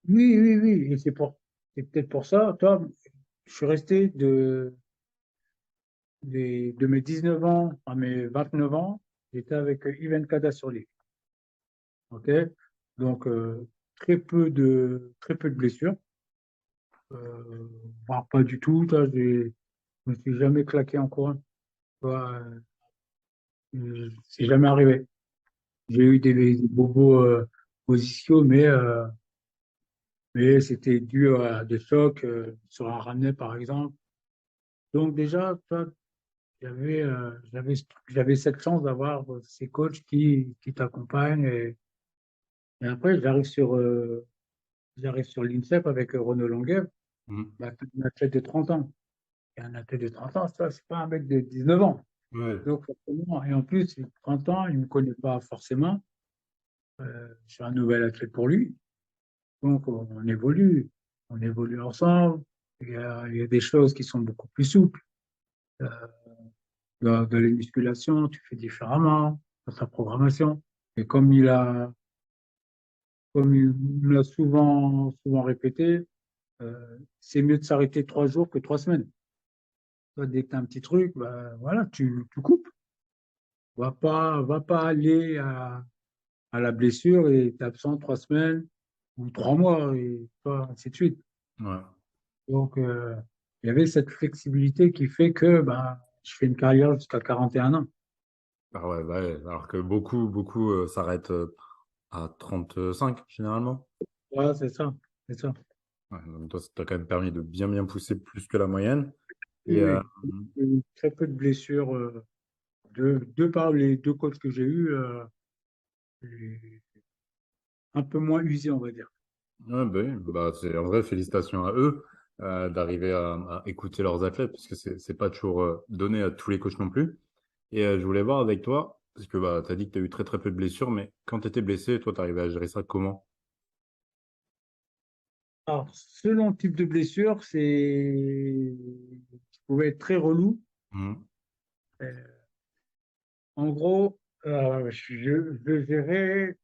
Speaker 2: Oui, oui, oui. Et c'est peut-être pour ça, toi, je suis resté de mes 19 ans à mes 29 ans, j'étais avec Ivan Kada sur l'île. OK? Donc, très peu de blessures, voire pas du tout. Toi, je me suis jamais claqué en courant. Toi, c'est jamais arrivé. J'ai eu des bobos positions, mais c'était dû à des chocs sur un ramener, par exemple. Donc, déjà, toi, j'avais cette chance d'avoir ces coachs qui t'accompagnent. Et après, j'arrive sur l'INSEP avec Renaud Longuet,
Speaker 1: Mhm.
Speaker 2: bah, un athlète de 30 ans. Et un athlète de 30 ans, ça, c'est pas un mec de 19 ans.
Speaker 1: Ouais.
Speaker 2: Donc, forcément, et en plus, il a 30 ans, il ne me connaît pas forcément. Je suis un nouvel athlète pour lui. Donc, on évolue ensemble. Il y a des choses qui sont beaucoup plus souples. Euh, de les musculations, tu fais différemment dans ta programmation. Et comme il me l'a souvent répété, c'est mieux de s'arrêter 3 jours que 3 semaines. Toi, dès que tu as un petit truc, bah, voilà, tu coupes. Va pas aller à la blessure et t'es absent 3 semaines ou 3 mois et toi, ainsi de suite.
Speaker 1: Ouais.
Speaker 2: Donc, il y avait cette flexibilité qui fait que bah, je fais une carrière jusqu'à 41 ans.
Speaker 1: Ah ouais, bah ouais. Alors que beaucoup s'arrêtent à 35 généralement.
Speaker 2: Voilà, c'est ça. C'est ça.
Speaker 1: Ouais, donc toi, ça t'a quand même permis de bien pousser plus que la moyenne.
Speaker 2: Oui,
Speaker 1: Et
Speaker 2: oui. J'ai eu très peu de blessures de par les deux coachs que j'ai eus, et un peu moins usés, on va dire.
Speaker 1: ouais, bah, oui, bah, c'est en vrai, félicitations à eux d'arriver à écouter leurs athlètes, parce que c'est pas toujours donné à tous les coachs non plus. Et je voulais voir avec toi, parce que bah, tu as dit que tu as eu très peu de blessures, mais quand tu étais blessé, toi, tu arrivais à gérer ça comment?
Speaker 2: Alors, selon le type de blessure, ça pouvait être très relou.
Speaker 1: Mhm.
Speaker 2: Euh, En gros, je gérais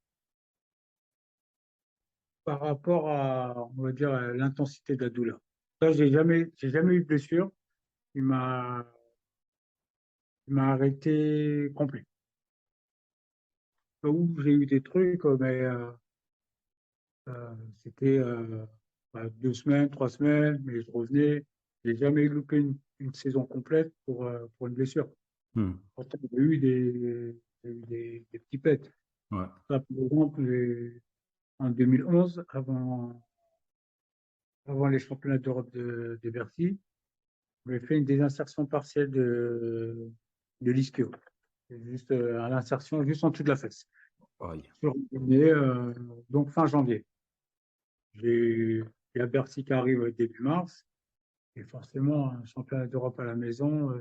Speaker 2: par rapport à, on va dire, à l'intensité de la douleur. Ça, j'ai jamais eu de blessure. Il m'a arrêté complet. où j'ai eu des trucs, mais c'était 2 semaines, 3 semaines, mais je revenais. J'ai jamais loupé une saison complète pour une blessure.
Speaker 1: Hmm.
Speaker 2: Pourtant, j'ai eu des petits pets.
Speaker 1: Ouais.
Speaker 2: Ça, par exemple, en 2011, avant les championnats d'Europe de Bercy, j'ai fait une désinsertion partielle de l'ischio. C'est juste à l'insertion, juste en dessous de la fesse.
Speaker 1: Aïe.
Speaker 2: Je suis revenu, donc fin janvier. J'ai il y a Bercy qui arrive début mars, et forcément, un championnat d'Europe à la maison,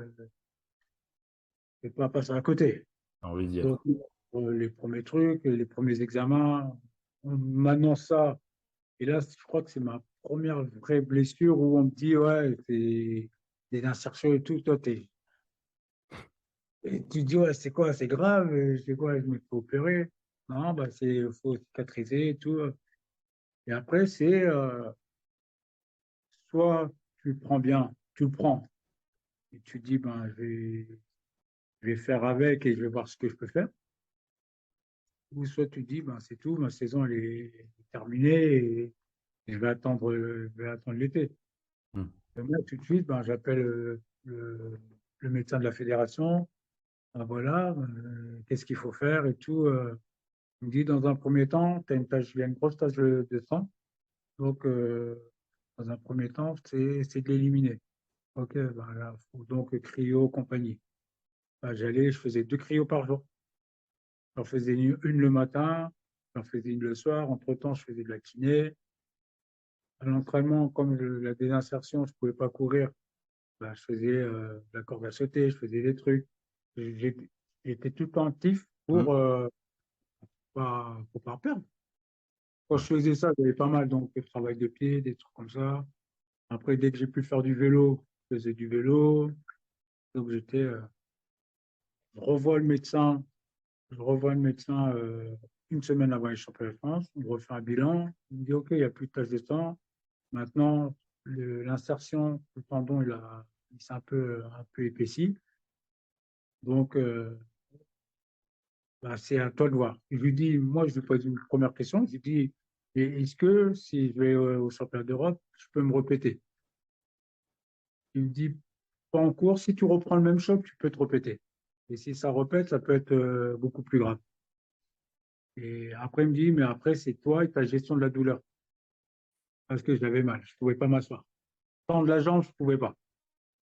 Speaker 2: c'est pas passer à côté.
Speaker 1: J'ai envie d'y
Speaker 2: Donc,
Speaker 1: être.
Speaker 2: les premiers trucs, les premiers examens, on m'annonce ça. Et là, je crois que c'est ma première vraie blessure où on me dit, ouais, c'est des insertions et tout, toi, et tu te dis, ouais, c'est quoi, c'est grave, c'est quoi, je me fais opérer. Non, bah, faut cicatriser et tout. Et après, c'est soit tu le prends bien, tu le prends, et tu te dis, ben, je vais faire avec et je vais voir ce que je peux faire. Ou soit tu te dis, ben, c'est tout, ma saison, elle est terminée et je vais attendre l'été.
Speaker 1: Hmm.
Speaker 2: Et moi, tout de suite, ben, j'appelle le médecin de la fédération. Ben, voilà, qu'est-ce qu'il faut faire et tout. Il me dit, dans un premier temps, il y a une grosse tache de sang. Donc, dans un premier temps, c'est de l'éliminer. Ok, ben là, faut donc cryo, compagnie. Ben, je faisais 2 cryos par jour. J'en faisais une le matin, j'en faisais une le soir. Entre-temps, je faisais de la kiné. À l'entraînement, comme la désinsertion, je ne pouvais pas courir, ben, je faisais de la corde à sauter, je faisais des trucs. J'étais j'étais tout le temps actif
Speaker 1: Hmm.
Speaker 2: pour pas perdre. Quand
Speaker 1: Ouais.
Speaker 2: je faisais ça, j'avais pas mal donc de travail de pied, des trucs comme ça. Après, dès que j'ai pu faire du vélo, je faisais du vélo. Donc je revois le médecin, je revois le médecin une semaine avant les championnats de France. On refait un bilan. Il me dit, OK, il n'y a plus de tache de sang. Maintenant, l'insertion, le tendon, il s'est un peu épaissi. Donc, bah, c'est à toi de voir. Je lui dis, moi, je lui pose une première question. Je lui dis, est-ce que si je vais au championnat d'Europe, je peux me répéter? Il me dit, pas en cours. Si tu reprends le même choc, tu peux te répéter. Et si ça répète, ça peut être beaucoup plus grave. Et après, il me dit, mais après, c'est toi et ta gestion de la douleur. Parce que j'avais mal. Je ne pouvais pas m'asseoir. Tendre la jambe, je ne pouvais pas.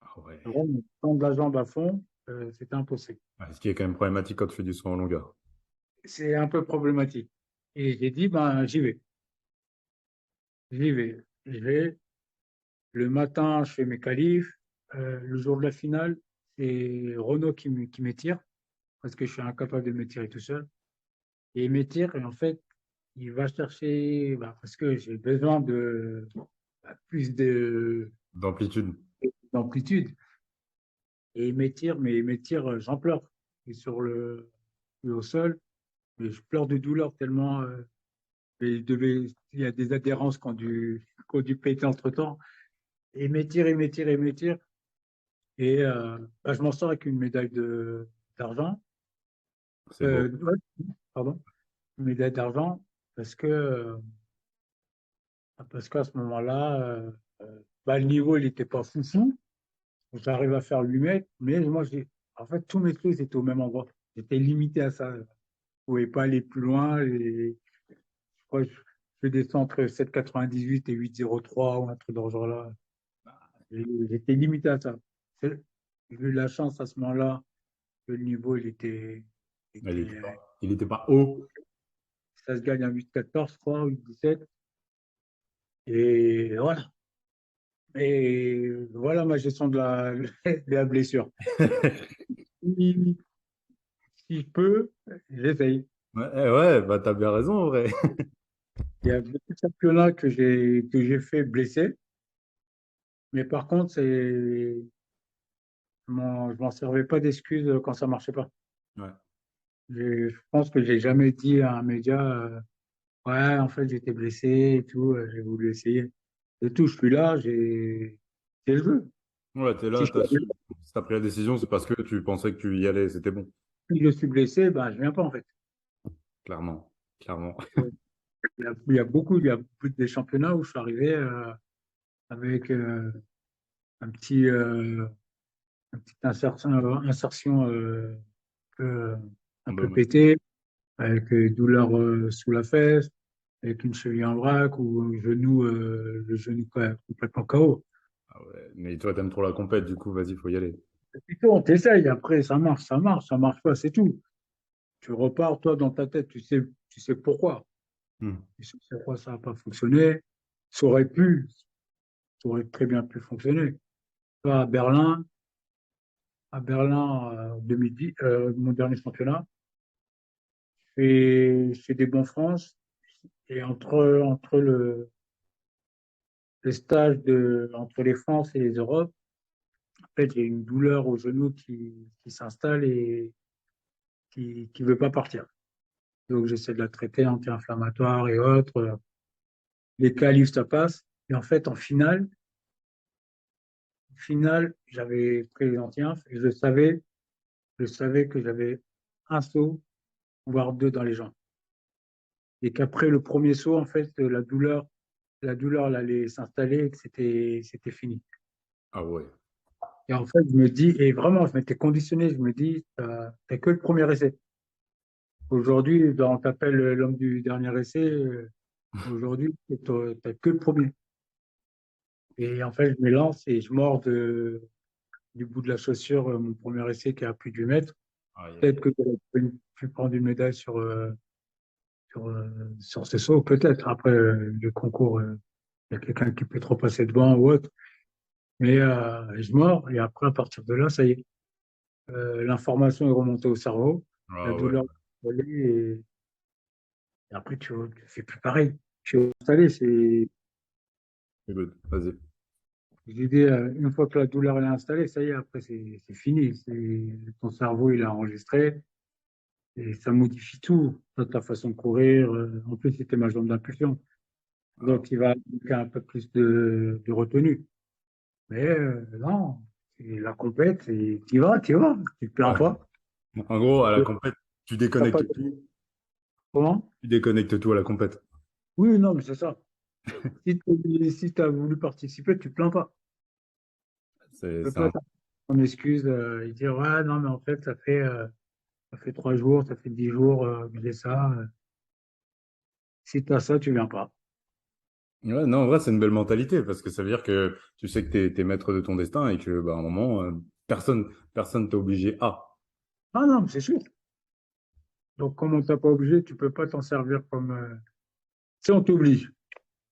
Speaker 1: Ah ouais.
Speaker 2: Vraiment, tendre la jambe à fond, c'était impossible.
Speaker 1: Ouais, ce qui est quand même problématique quand tu fais du saut en longueur.
Speaker 2: C'est un peu problématique. Et j'ai dit, ben, j'y vais. J'y vais. J'y vais. Le matin, je fais mes qualifs. Le jour de la finale, c'est Renaud qui m'étire parce que je suis incapable de m'étirer tout seul. Et il m'étire et en fait, il va chercher, bah, parce que j'ai besoin de plus
Speaker 1: D'amplitude.
Speaker 2: d'amplitude. Et il m'étire, mais il m'étire, j'en pleure. Et je suis au sol, mais je pleure de douleur tellement il y a des adhérences qui ont dû péter entre-temps. Et il m'étire, il m'étire, il m'étire. Et bah, je m'en sors avec une médaille d'argent.
Speaker 1: C'est beau.
Speaker 2: Ouais, pardon, une médaille d'argent parce qu'à ce moment-là, bah, le niveau, il n'était pas foufou. J'arrive à faire 8 mètres, mais moi, en fait, tous mes trucs étaient au même endroit. J'étais limité à ça. Je ne pouvais pas aller plus loin. Et je crois que je descends entre 7,98 et 8,03 ou un truc dans ce genre-là. J'étais limité à ça. J'ai eu la chance à ce moment-là que le niveau, il était,
Speaker 1: Il était pas haut.
Speaker 2: ça se gagne à 8,14, je crois, 8,17. Et voilà. Et voilà ma gestion de la blessure. Si, si je peux, j'essaye.
Speaker 1: Ouais, ouais, bah t'as bien raison, en vrai.
Speaker 2: Il y a beaucoup de championnats que j'ai fait blessé, mais par contre, je m'en servais pas d'excuse quand ça marchait pas.
Speaker 1: Ouais.
Speaker 2: Je pense que j'ai jamais dit à un média, ouais, en fait, j'étais blessé et tout, j'ai voulu essayer. Et tout, je suis là, c'est le jeu.
Speaker 1: Ouais, t'es
Speaker 2: Si
Speaker 1: là,
Speaker 2: je, suis-
Speaker 1: si t'as pris la décision, c'est parce que tu pensais que tu y allais, c'était bon.
Speaker 2: si je suis blessé, ben, je viens pas en fait.
Speaker 1: clairement, clairement.
Speaker 2: Il y a des championnats où je suis arrivé avec un petit insertion peu- un
Speaker 1: Bah,
Speaker 2: peu
Speaker 1: moi,
Speaker 2: pétée, avec douleur sous la fesse, avec une cheville en vrac ou un genou, le genou complètement KO.
Speaker 1: ah ouais. Mais toi, t'aimes trop la compète, du coup, vas-y, faut y aller.
Speaker 2: Et puis toi, on t'essaye, après ça marche pas, c'est tout. Tu repars, toi, dans ta tête, tu sais pourquoi.
Speaker 1: Hmm.
Speaker 2: Tu sais pourquoi ça n'a pas fonctionné. Ça aurait pu, ça aurait très bien pu fonctionner. Toi, à Berlin, 2010, mon dernier championnat, je fais des bons France. Et entre le stage entre les France et les Europes, en fait, j'ai une douleur au genou qui s'installe et qui veut pas partir. Donc, j'essaie de la traiter, anti-inflammatoire et autres. Les qualifs, ça passe. Et en fait, en finale, j'avais pris les anti-inf et je savais que j'avais un saut, voire deux dans les jambes. Et qu'après le premier saut, en fait, la douleur elle allait s'installer et que c'était fini.
Speaker 1: Ah ouais.
Speaker 2: Et en fait, je me dis, et vraiment, je m'étais conditionné, je me dis, t'as que le premier essai. Aujourd'hui, on t'appelle l'homme du dernier essai. Aujourd'hui, t'as que le premier. Et en fait, je me lance et je mords du bout de la chaussure mon premier essai qui est à plus de 8 mètres.
Speaker 1: Aïe, aïe,
Speaker 2: Peut-être que j'aurais pu prendre une médaille sur ce saut, peut-être. Après le concours, il y a quelqu'un qui peut trop passer devant ou autre. Mais je mords et après, à partir de là, ça y est. L'information est remontée au cerveau, la
Speaker 1: ah ouais.
Speaker 2: douleur est allée et après, tu ne fais plus pareil. Je suis installé,
Speaker 1: Écoute, vas-y.
Speaker 2: l'idée, une fois que la douleur est installée, ça y est, après, c'est fini. Ton cerveau, il a enregistré et ça modifie tout, ta façon de courir. En plus, c'était ma jambe d'impulsion.
Speaker 1: Ah,
Speaker 2: Donc, il va appliquer un peu plus de retenue. Mais non, c'est la compète, et tu y vas, tu te plains
Speaker 1: ouais.
Speaker 2: pas.
Speaker 1: En gros, à la compète, tu
Speaker 2: T'as pas
Speaker 1: déconnectes
Speaker 2: de...
Speaker 1: tout.
Speaker 2: Comment?
Speaker 1: Tu déconnectes tout à la compète.
Speaker 2: Oui, non, mais c'est ça. Si tu as voulu participer, tu te plains pas. Tu peux
Speaker 1: C'est
Speaker 2: pas
Speaker 1: un...
Speaker 2: t'en en excuse et dire, ouais, non, mais en fait, ça fait 3 jours, ça fait 10 jours que j'ai ça. Si tu as ça, tu viens pas.
Speaker 1: Ouais, non, en vrai, c'est une belle mentalité parce que ça veut dire que tu sais que t'es maître de ton destin et que, bah, à un moment, personne t'a obligé à.
Speaker 2: Ah non, mais c'est sûr. Donc, comme on t'a pas obligé, tu peux pas t'en servir comme... Si on t'oblige,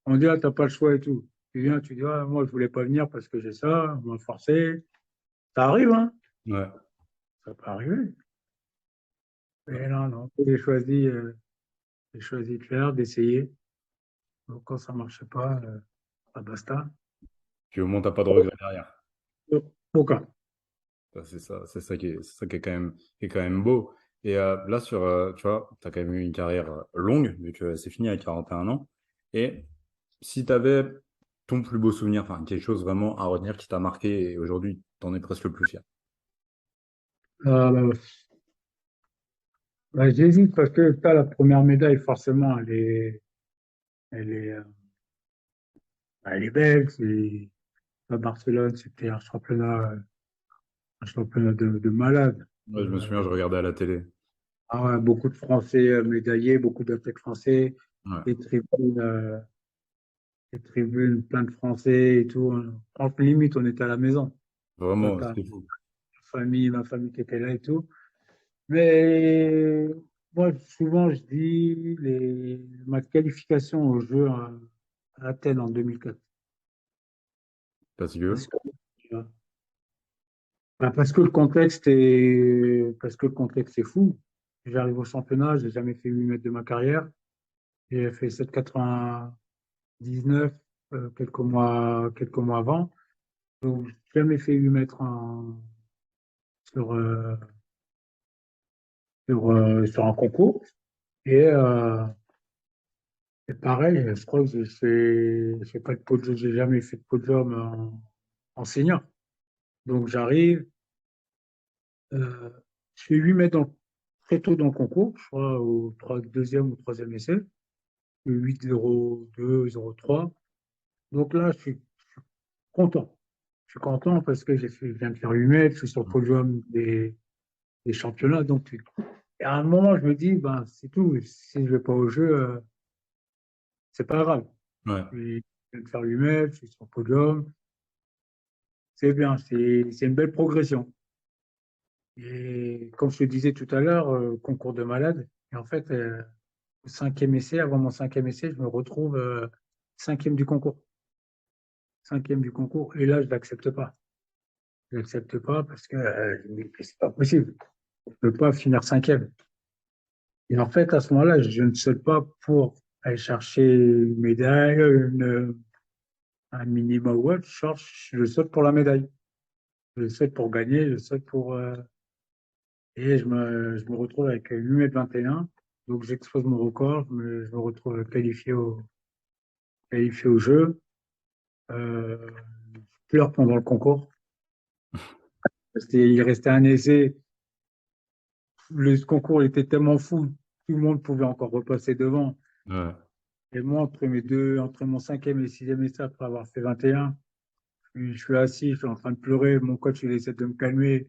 Speaker 2: on dit, ah, t'as pas le choix et tout. Tu viens, tu dis, ah, moi, je voulais pas venir parce que j'ai ça, on m'a forcé. Ça arrive, hein?
Speaker 1: Ouais.
Speaker 2: Ça peut arriver.
Speaker 1: Ouais.
Speaker 2: Mais non, non. J'ai choisi de faire, d'essayer. Donc, quand ça marche pas, bah, basta.
Speaker 1: Puis au moins, t'as pas de regrets derrière.
Speaker 2: Aucun.
Speaker 1: Ça, c'est ça qui est quand même beau. Et là, tu vois, tu as quand même eu une carrière longue, vu que c'est fini à 41 ans. Et si tu avais ton plus beau souvenir, enfin, quelque chose vraiment à retenir qui t'a marqué et aujourd'hui, t'en es presque le plus fier.
Speaker 2: Euh, Bah, j'hésite parce que t'as la première médaille, forcément, elle est, euh, elle est belle. À Barcelone, c'était un championnat de malade.
Speaker 1: Ouais, je me souviens, je regardais à la télé.
Speaker 2: Ah ouais, beaucoup de Français médaillés, beaucoup d'athlètes français,
Speaker 1: Ouais,
Speaker 2: des tribunes, euh, des tribunes, plein de Français et tout. Limite, on était à la maison. Toi,
Speaker 1: vraiment,
Speaker 2: t'as
Speaker 1: c'était fou.
Speaker 2: ma famille qui était là et tout. Mais moi, souvent, je dis ma qualification aux Jeux à Athènes en 2004.
Speaker 1: Parce que,
Speaker 2: Parce que, parce que le contexte est fou. J'arrive au championnat, j'ai jamais fait 8 mètres de ma carrière. J'ai fait 7,99 quelques mois avant. Donc, j'ai jamais fait 8 mètres sur, euh, sur un concours. Et, euh, et pareil, je crois que j'ai pas de podium, j'ai jamais fait de podium en senior. Donc, j'arrive, euh, je fais 8 mètres très tôt dans le concours, je crois au deuxième ou troisième essai, le 8,02, 0,3. Donc là, content. Je suis content parce que je viens de faire 8 mètres, je suis sur le podium des championnats. Et à un moment, je me dis, ben, c'est tout. Si je ne vais pas au jeu, c'est pas grave.
Speaker 1: Ouais,
Speaker 2: Je viens de faire 8 mètres, je suis sur le podium. C'est bien, c'est une belle progression. Et comme je te disais tout à l'heure, concours de malade. Et en fait, au cinquième essai, avant mon cinquième essai, je me retrouve cinquième du concours. Cinquième du concours. Et là, je l'accepte pas. Je l'accepte pas parce que c'est pas possible. Je peux pas finir cinquième. Et en fait, à ce moment-là, je ne saute pas pour aller chercher une médaille, un minimum ou autre. Je saute pour la médaille. Je saute pour gagner, je saute pour. Et je me retrouve avec 8,21 m. Donc, j'expose mon record. Je me retrouve qualifié au jeu. Euh, je pleure pendant le concours. Il restait un essai. Le concours était tellement fou, tout le monde pouvait encore repasser devant.
Speaker 1: ouais,
Speaker 2: Et moi, entre mon cinquième et sixième essai, après avoir fait 21, je suis assis, je suis en train de pleurer. Mon coach, il essaie de me calmer.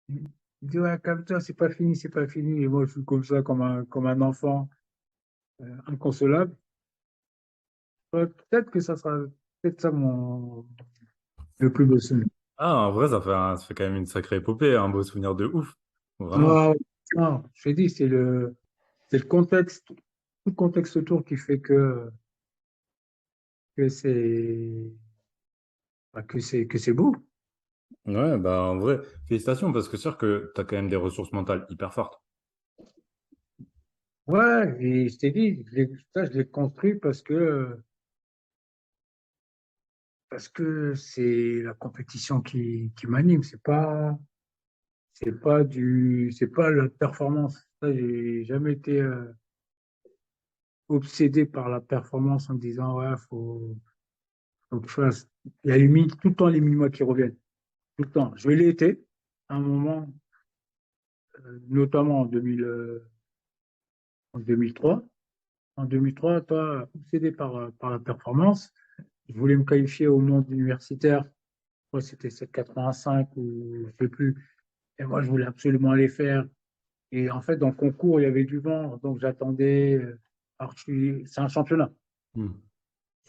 Speaker 2: Il me dit, ouais, calme-toi, c'est pas fini, c'est pas fini. Et moi, je suis comme ça, comme un enfant inconsolable. Peut-être que ça sera peut-être ça le plus beau souvenir.
Speaker 1: ah, en vrai, ça fait quand même une sacrée épopée, un beau souvenir de ouf. Vraiment.
Speaker 2: Ah, non, je t'ai dit, c'est le contexte, tout le contexte autour qui fait que que c'est beau.
Speaker 1: Ouais, bah en vrai, félicitations, parce que c'est sûr que tu as quand même des ressources mentales hyper fortes.
Speaker 2: Ouais, et je t'ai dit, ça, je l'ai construit parce que c'est la compétition qui m'anime. C'est pas la performance. Ça, j'ai jamais été obsédé par la performance en me disant, ouais, faut que je fasse. Il y a tout le temps les minima qui reviennent. Tout le temps. Je l'ai été à un moment, notamment en 2003. En 2003, toi, obsédé par la performance, je voulais me qualifier au monde universitaire. Moi, c'était 7,85 ou je sais plus. Et moi, je voulais absolument aller faire. Et en fait, dans le concours, il y avait du vent, donc j'attendais. C'est un championnat.
Speaker 1: Hmm.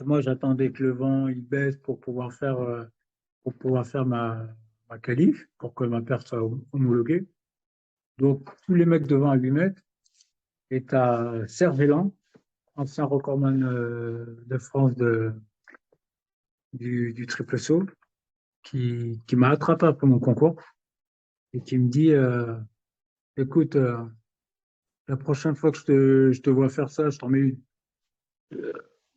Speaker 2: Et moi, j'attendais que le vent il baisse pour pouvoir faire ma qualif, pour que ma paire soit homologuée. Donc, tous les mecs devant à 8 mètres. Et tu as Cervélan, ancien recordman de France du triple saut, qui m'a attrapé après mon concours et qui me dit écoute, la prochaine fois que je te vois faire ça, je t'en mets une.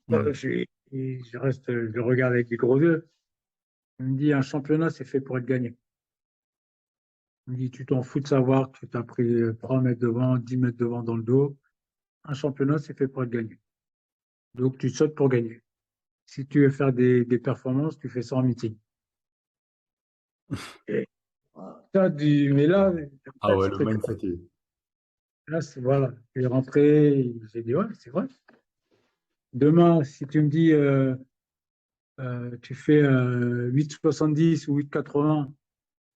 Speaker 1: Ouais.
Speaker 2: Je le regarde avec des gros yeux. Il me dit un championnat, c'est fait pour être gagné. Il me dit tu t'en fous de savoir que tu t'as pris 3 mètres devant, 10 mètres devant dans le dos. Un championnat, c'est fait pour être gagné. Donc tu sautes pour gagner. Si tu veux faire des performances, tu fais ça en meeting. Et mais là, en
Speaker 1: Ah
Speaker 2: fait,
Speaker 1: ouais, le
Speaker 2: c'était
Speaker 1: mindset est...
Speaker 2: là, voilà. Je suis rentré, j'ai dit ouais, c'est vrai. Demain, si tu me dis tu fais 8,70 ou 8,80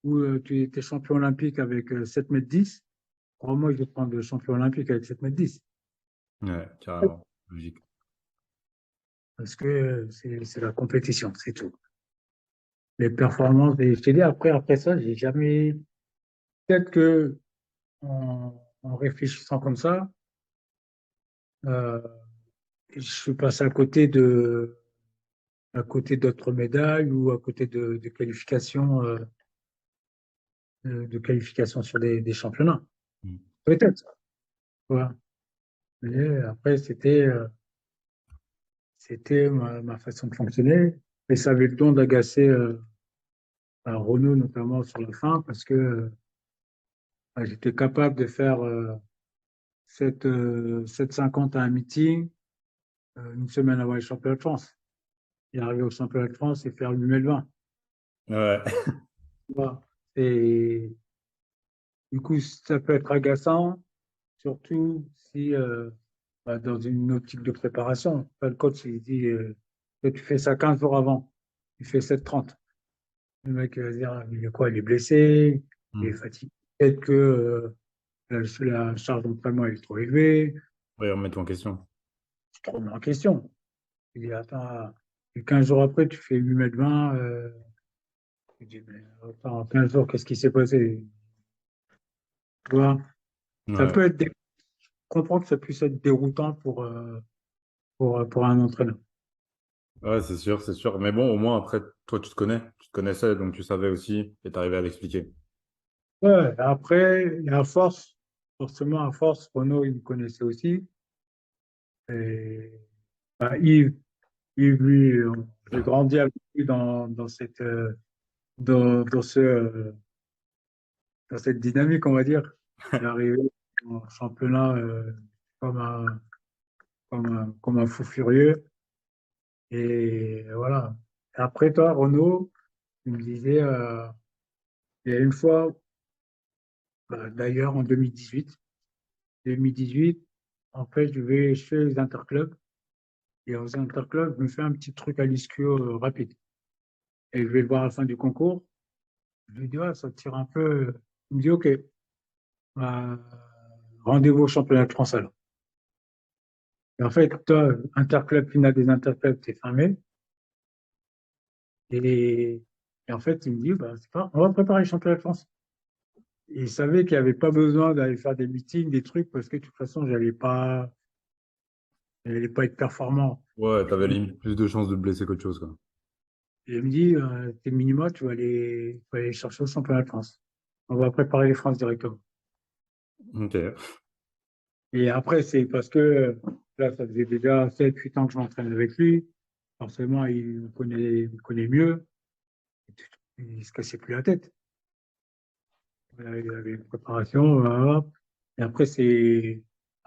Speaker 2: ou tu es champion olympique avec 7,10 m, crois-moi, je vais prendre le champion olympique avec 7,10 m.
Speaker 1: Ouais, carrément. Logique.
Speaker 2: Parce que c'est la compétition, c'est tout. Les performances, et je t'ai dit, après ça, j'ai jamais. Peut-être que en réfléchissant comme ça, euh, je suis passé à côté d'autres médailles ou à côté de qualifications sur des championnats.
Speaker 1: Hmm.
Speaker 2: Peut-être. Voilà. Mais après, c'était ma façon de fonctionner. Et ça avait le don d'agacer Renault, notamment sur la fin, parce que j'étais capable de faire 7,50 à un meeting une semaine avant les championnats de France. Et arriver au championnat de France et faire 8,20 m.
Speaker 1: Ouais.
Speaker 2: Voilà. Et du coup, ça peut être agaçant, surtout si bah, dans une optique de préparation. Enfin, le coach, il dit que tu fais ça 15 jours avant, tu fais 7h30. Le mec il va se dire, ah, il est quoi? Il est blessé, il est
Speaker 1: Hmm.
Speaker 2: fatigué. Peut-être que la charge d'entraînement est trop élevée.
Speaker 1: Ouais, remets-toi en question.
Speaker 2: Tu te remets en question. Il dit, attends, et 15 jours après, tu fais 8 m 20. Je dis, mais attends, 15 jours, qu'est-ce qui s'est passé? Tu vois, ça
Speaker 1: Ouais.
Speaker 2: peut être, je comprends que ça puisse être déroutant pour un entraîneur.
Speaker 1: Ouais, c'est sûr, c'est sûr. Mais bon, au moins, après, toi, tu te connaissais, donc tu savais aussi, et t'arrivais à l'expliquer.
Speaker 2: Ouais, après, et à force, forcément, à force, Renaud, il me connaissait aussi. Et bah, Yves, lui, j'ai grandi avec lui dans cette dynamique, on va dire. Il est arrivé en championnat comme comme un fou furieux. Et voilà. Et après, toi, Renaud, il me disait, il y a une fois, bah, d'ailleurs en 2018, en fait, je vais chez les interclubs. Et aux interclubs, je me fais un petit truc à l'ischio rapide. Et je vais le voir à la fin du concours. Je lui dis, ouais, ça tire un peu. Il me dit, OK, bah, rendez-vous au championnat de France alors. Et en fait, toi, interclub, finale des interclubs, c'est fin mai. Et, et en fait, il me dit, bah, c'est pas, on va préparer le championnat de France. Et il savait qu'il n'y avait pas besoin d'aller faire des meetings, des trucs, parce que de toute façon, j'allais pas être performant.
Speaker 1: Ouais, t'avais
Speaker 2: Et
Speaker 1: limite plus de chances de te blesser qu'autre chose, quoi.
Speaker 2: il me dit, tes minima, tu vas aller chercher au championnat de France. On va préparer les France directement.
Speaker 1: Ok.
Speaker 2: Et après, c'est parce que là, ça faisait déjà 7 8 ans que je m'entraîne avec lui. Forcément, il me connaît mieux. Il se cassait plus la tête. Il avait une préparation. Voilà. Et après, c'est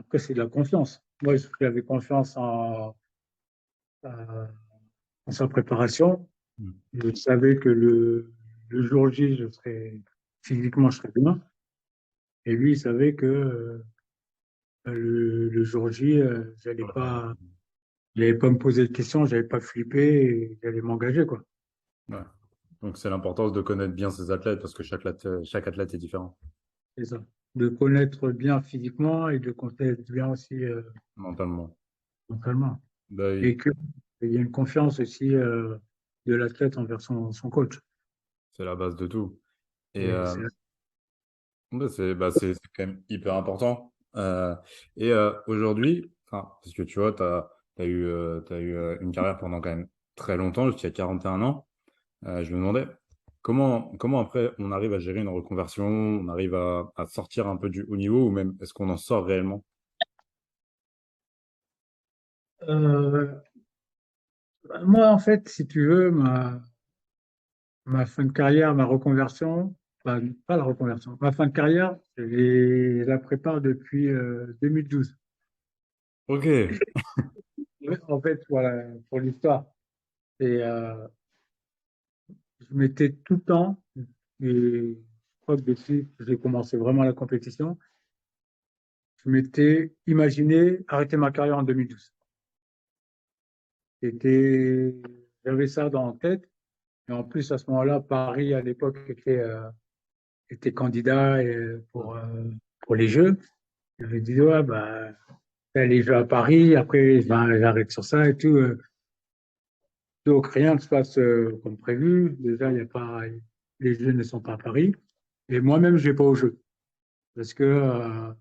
Speaker 2: de la confiance. Moi, j'avais confiance euh, en sa préparation.
Speaker 1: Hmm.
Speaker 2: Je savais que le jour J, physiquement, je serais bien. Et lui, il savait que le jour J, j'allais pas me poser de questions, j'allais pas flipper et j'allais m'engager, quoi.
Speaker 1: Ouais. Donc, c'est l'importance de connaître bien ses athlètes parce que chaque athlète est différent
Speaker 2: C'est ça. De connaître bien physiquement et de connaître bien aussi
Speaker 1: mentalement.
Speaker 2: mentalement.
Speaker 1: Bah
Speaker 2: Et
Speaker 1: oui,
Speaker 2: qu'il y a une confiance aussi de l'athlète envers son coach.
Speaker 1: c'est la base de tout. Et
Speaker 2: Et c'est
Speaker 1: c'est quand même hyper important. Et aujourd'hui, enfin, parce que tu vois, t'as eu une carrière pendant quand même très longtemps, jusqu'à 41 ans. Je me demandais comment après on arrive à gérer une reconversion, on arrive à sortir un peu du haut niveau ou même est-ce qu'on en sort réellement?
Speaker 2: euh, moi, en fait, si tu veux, ma fin de carrière, ma reconversion, pas la reconversion, ma fin de carrière, je la prépare depuis 2012.
Speaker 1: Ok.
Speaker 2: En fait, voilà, pour l'histoire. Et je m'étais tout le temps, et je crois que depuis que j'ai commencé vraiment la compétition, je m'étais imaginé arrêter ma carrière en 2012. C'était, j'avais ça dans la tête. Et en plus, à ce moment-là, Paris, à l'époque, était candidat pour les Jeux. J'avais dit, ouais, bah, faire les Jeux à Paris, après, ben, j'arrête sur ça et tout. Donc, rien ne se passe comme prévu. Déjà, il y a pas, les Jeux ne sont pas à Paris. Et moi-même, je vais pas aux Jeux. Parce que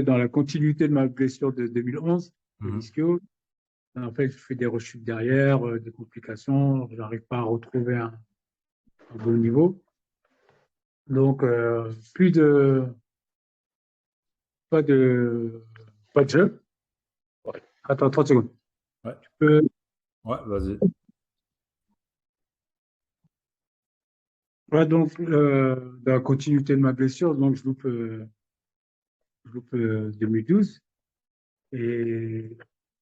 Speaker 2: dans la continuité de ma blessure de 2011, de
Speaker 1: Mhm.
Speaker 2: l'ischio, en fait, je fais des rechutes derrière, des complications. Je n'arrive pas à retrouver un bon niveau. Donc, pas de, pas de jeu. Attends, 30 secondes.
Speaker 1: Ouais,
Speaker 2: Euh,
Speaker 1: ouais, vas-y.
Speaker 2: Voilà, donc, dans la continuité de ma blessure, donc je loupe 2012 et,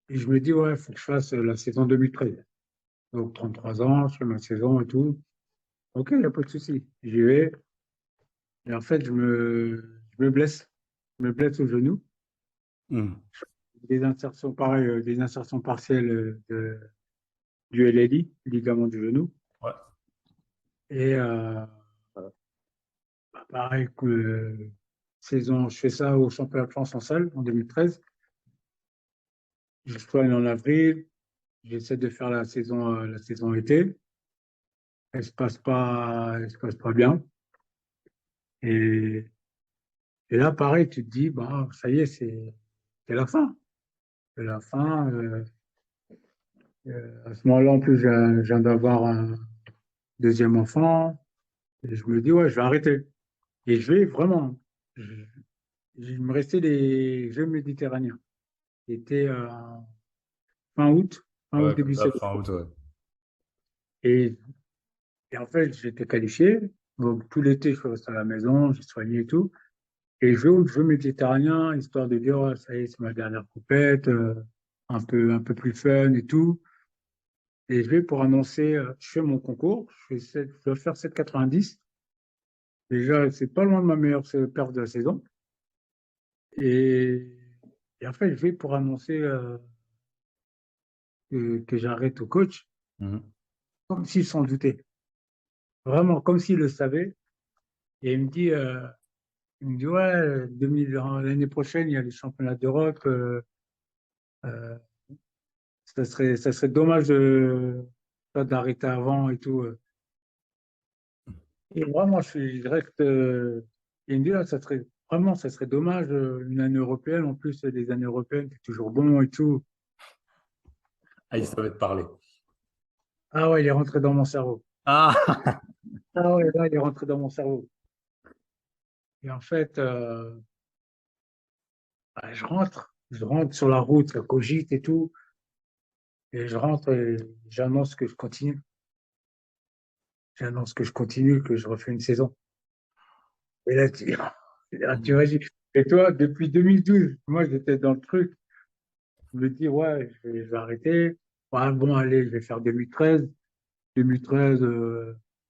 Speaker 2: et je me dis, ouais, il faut que je fasse la saison 2013. Donc, 33 ans, je fais ma saison et tout. Ok, il n'y a pas de souci. J'y vais et en fait, je me blesse. je me blesse au genou.
Speaker 1: Hmm.
Speaker 2: Des insertions, pareil, des insertions partielles du LLI, ligament du genou.
Speaker 1: Ouais.
Speaker 2: Et pareil que saison, je fais ça au championnat de France en salle en 2013. Je soigne en avril. J'essaie de faire la saison été. Elle se passe pas bien. Et, et là, pareil, tu te dis, bah, ça y est, c'est la fin. C'est la fin. À ce moment-là, en plus, je viens d'avoir un deuxième enfant. Et je me dis, ouais, je vais arrêter. Et je vais vraiment. je- il me restait les Jeux méditerranéens. C'était fin août, fin août,
Speaker 1: Ouais, comme
Speaker 2: début
Speaker 1: ça,
Speaker 2: septembre.
Speaker 1: fin août, ouais.
Speaker 2: Et, et en fait, j'étais qualifié. Donc, tout l'été, je suis resté à la maison, j'ai soigné et tout. Et je vais aux Jeux méditerranéens, histoire de dire, ouais, ça y est, c'est ma dernière compète, un peu plus fun et tout. Et je vais pour annoncer, je fais mon concours, je dois faire 7,90. Déjà, c'est pas loin de ma meilleure perf de la saison. Et, et en fait, je vais pour annoncer que j'arrête au coach,
Speaker 1: Mhm.
Speaker 2: comme s'il s'en doutait. Vraiment, comme s'il le savait. Et il me dit, ouais, l'année prochaine, il y a les championnats d'Europe. Euh, ça serait dommage d'arrêter avant et tout. Et vraiment, je reste. Il me dit, là, ça serait dommage, une année européenne. En plus, les années européennes, c'est toujours bon et tout.
Speaker 1: Ah, il savait te parler.
Speaker 2: Ah ouais, il est rentré dans mon cerveau.
Speaker 1: Ah!
Speaker 2: Ah ouais, là, il est rentré dans mon cerveau. Et en fait, bah, je rentre sur la route, ça cogite et tout. Et je rentre et j'annonce que je continue. J'annonce que je continue, que je refais une saison. Et là, tu imagines. Et toi, depuis 2012, moi, j'étais dans le truc. Je me dis, ouais, je vais arrêter. Ouais, bon, allez, je vais faire 2013. 2013,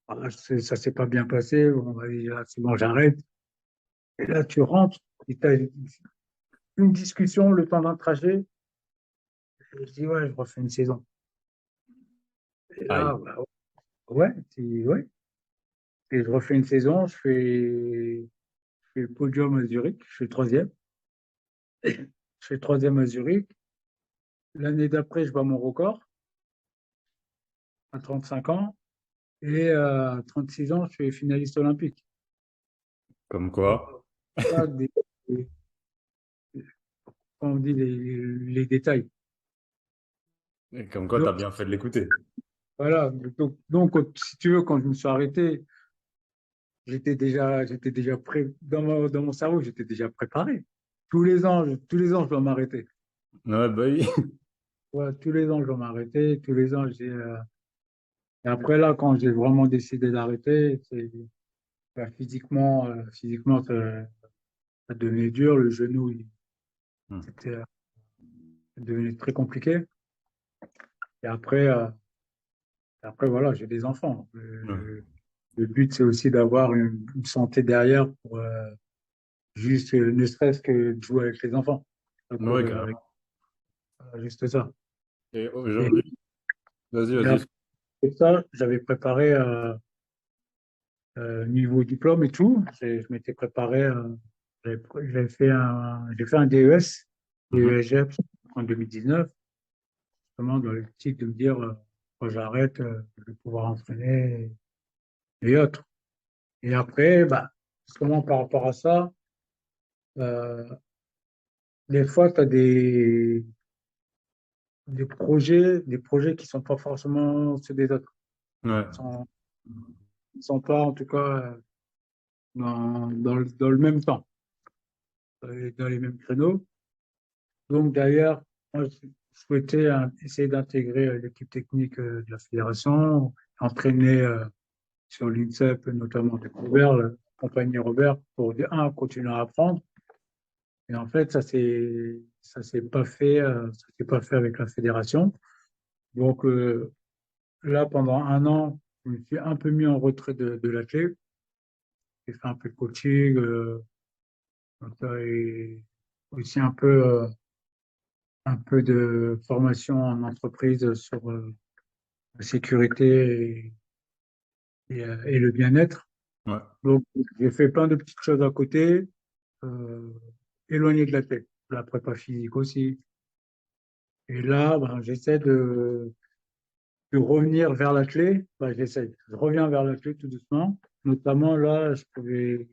Speaker 2: voilà, ça s'est pas bien passé. Bon, allez, là, c'est bon, j'arrête. Et là, tu rentres, et tu as une discussion, le temps d'un trajet. Et je dis, ouais, je refais une saison. Et
Speaker 1: Aïe.
Speaker 2: là, bah, ouais, ouais. Et je refais une saison, je fais le podium à Zurich, je suis troisième. Je fais troisième à Zurich. L'année d'après, je bats mon record à 35 ans. Et à 36 ans, je suis finaliste olympique.
Speaker 1: Comme
Speaker 2: Donc,
Speaker 1: quoi.
Speaker 2: ça, quand on dit les détails.
Speaker 1: Et comme quoi, t'as
Speaker 2: Donc,
Speaker 1: bien fait de l'écouter.
Speaker 2: voilà. Donc, si tu veux, quand je me suis arrêté, j'étais déjà prêt, dans mon cerveau, j'étais déjà préparé. Tous les ans, je dois m'arrêter.
Speaker 1: Ouais, bah oui.
Speaker 2: Ouais, tous les ans, je dois m'arrêter. Tous les ans, et après, là, quand j'ai vraiment décidé d'arrêter, bah, physiquement, ça devenait dur. Le genou,
Speaker 1: Hmm.
Speaker 2: c'était devenu très compliqué. Et après voilà, j'ai des enfants.
Speaker 1: Ouais,
Speaker 2: Le but, c'est aussi d'avoir une santé derrière pour juste, ne serait-ce que de jouer avec les enfants. De
Speaker 1: ouais,
Speaker 2: courir avec,
Speaker 1: carrément.
Speaker 2: juste ça.
Speaker 1: Et
Speaker 2: Et,
Speaker 1: aujourd'hui, vas-y,
Speaker 2: et
Speaker 1: vas-y.
Speaker 2: après ça, j'avais préparé niveau diplôme et tout. Je m'étais préparé. J'ai fait un DES,
Speaker 1: Mhm.
Speaker 2: DES GEPS en 2019, vraiment dans l'optique de me dire, quand j'arrête, je vais pouvoir entraîner et autres. Et après, bah, justement, par rapport à ça, euh, des fois, tu as des projets qui sont pas forcément ceux des autres.
Speaker 1: Ouais.
Speaker 2: Ils sont pas, en tout cas, dans le même temps, dans les mêmes créneaux. Donc, d'ailleurs, moi, je souhaitais essayer d'intégrer l'équipe technique de la fédération, entraîner sur l'INSEP, notamment avec Robert, la compagnie Robert, pour, continuer à apprendre. Et en fait, ça s'est pas fait, ça s'est pas fait avec la fédération. Donc là, pendant un an, je me suis un peu mis en retrait de la clé. J'ai fait un peu de coaching, Donc, et aussi un peu de formation en entreprise sur la sécurité et le bien-être.
Speaker 1: Ouais.
Speaker 2: Donc, j'ai fait plein de petites choses à côté, euh, éloigné de la tête. La prépa physique aussi. Et là, ben, j'essaie de revenir vers la clé. Ben, j'essaie. Je reviens vers la clé tout doucement. Notamment, là, je vais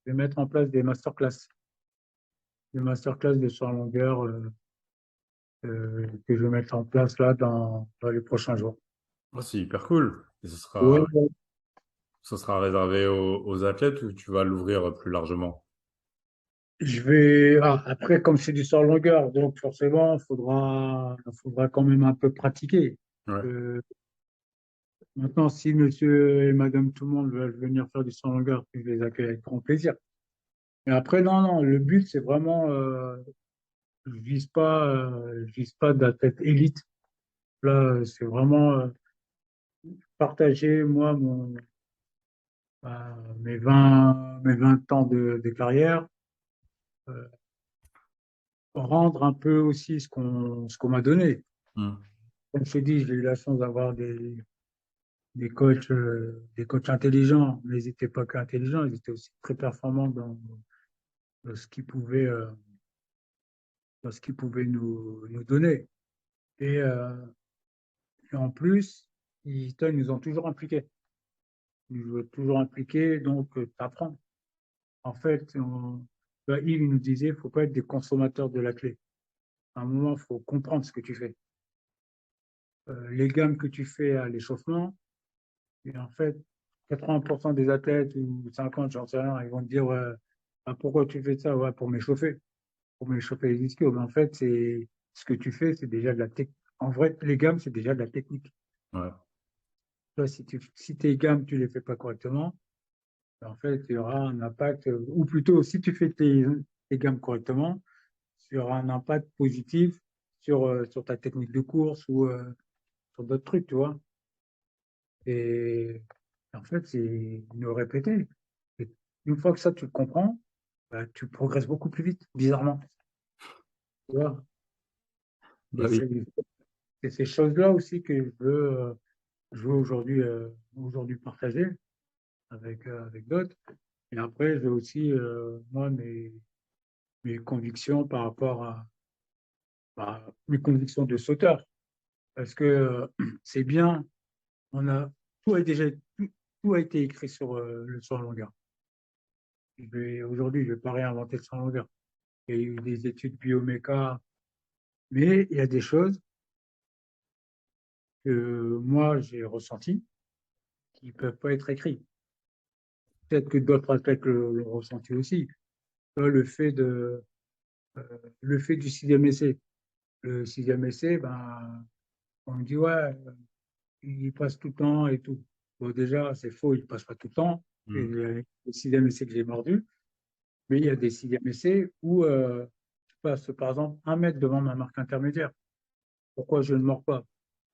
Speaker 2: mettre en place des masterclass de sur longueur que je vais mettre en place là dans les prochains jours.
Speaker 1: Ouais, c'est hyper cool. Et
Speaker 2: Ouais, ouais.
Speaker 1: ce sera réservé aux athlètes ou tu vas l'ouvrir plus largement?
Speaker 2: Après, comme c'est du sur longueur, donc forcément, faudra quand même un peu pratiquer.
Speaker 1: Ouais.
Speaker 2: Euh, Maintenant, si monsieur et madame tout le monde veulent venir faire du sur longueur, je les accueille avec grand plaisir. Mais après, non, non, le but, c'est vraiment, je vise pas d'athlète élite. Là, c'est vraiment partager, moi, mes 20 ans de carrière, euh, rendre un peu aussi ce qu'on m'a donné.
Speaker 1: Hmm.
Speaker 2: Comme je t'ai dit, j'ai eu la chance d'avoir des coachs intelligents, mais ils n'étaient pas qu'intelligents, ils étaient aussi très performants dans ce qu'ils pouvaient, dans ce qu'ils pouvaient nous donner. Et, euh, et en plus, ils nous ont toujours impliqués. Ils nous ont toujours impliqués, donc tu apprends. En fait, Yves il nous disait, il ne faut pas être des consommateurs de la clé. À un moment, il faut comprendre ce que tu fais. Les gammes que tu fais à l'échauffement, et en fait, 80% des athlètes ou 50, j'en sais rien, ils vont te dire ouais, ah, pourquoi tu fais ça? Ouais, pour m'échauffer les ischios. Mais en fait, c'est ce que tu fais, c'est déjà de la technique. En vrai, les gammes, c'est déjà de la technique.
Speaker 1: Ouais.
Speaker 2: Toi, si tes gammes, tu les fais pas correctement, en fait, il y aura un impact, ou plutôt, si tu fais tes gammes correctement, il y aura un impact positif sur ta technique de course ou sur d'autres trucs, tu vois. Et en fait, c'est nous répéter. Et une fois que ça, tu le comprends, bah, tu progresses beaucoup plus vite, bizarrement. Tu vois. Et
Speaker 1: Bah oui.
Speaker 2: c'est ces choses-là aussi que je veux aujourd'hui partager avec d'autres. Et après, j'ai aussi, moi, mes convictions par rapport à mes convictions de sauteur. Parce que c'est bien, on a, tout a déjà, tout, tout a été écrit sur le sur longueur. Aujourd'hui, je ne vais pas réinventer le sur longueur. Il y a eu des études bioméca, mais il y a des choses que moi, j'ai ressenties qui ne peuvent pas être écrites. Peut-être que d'autres athlètes l'ont ressenti aussi. Le fait euh, le fait du sixième essai. Le sixième essai, ben, on me dit, ouais, il passe tout le temps et tout. Bon, déjà, c'est faux, il ne passe pas tout le temps. Et
Speaker 1: Hmm.
Speaker 2: le sixième essai que j'ai mordu, mais il y a des sixièmes essais où je passe, par exemple, 1 mètre devant ma marque intermédiaire. Pourquoi je ne mords pas?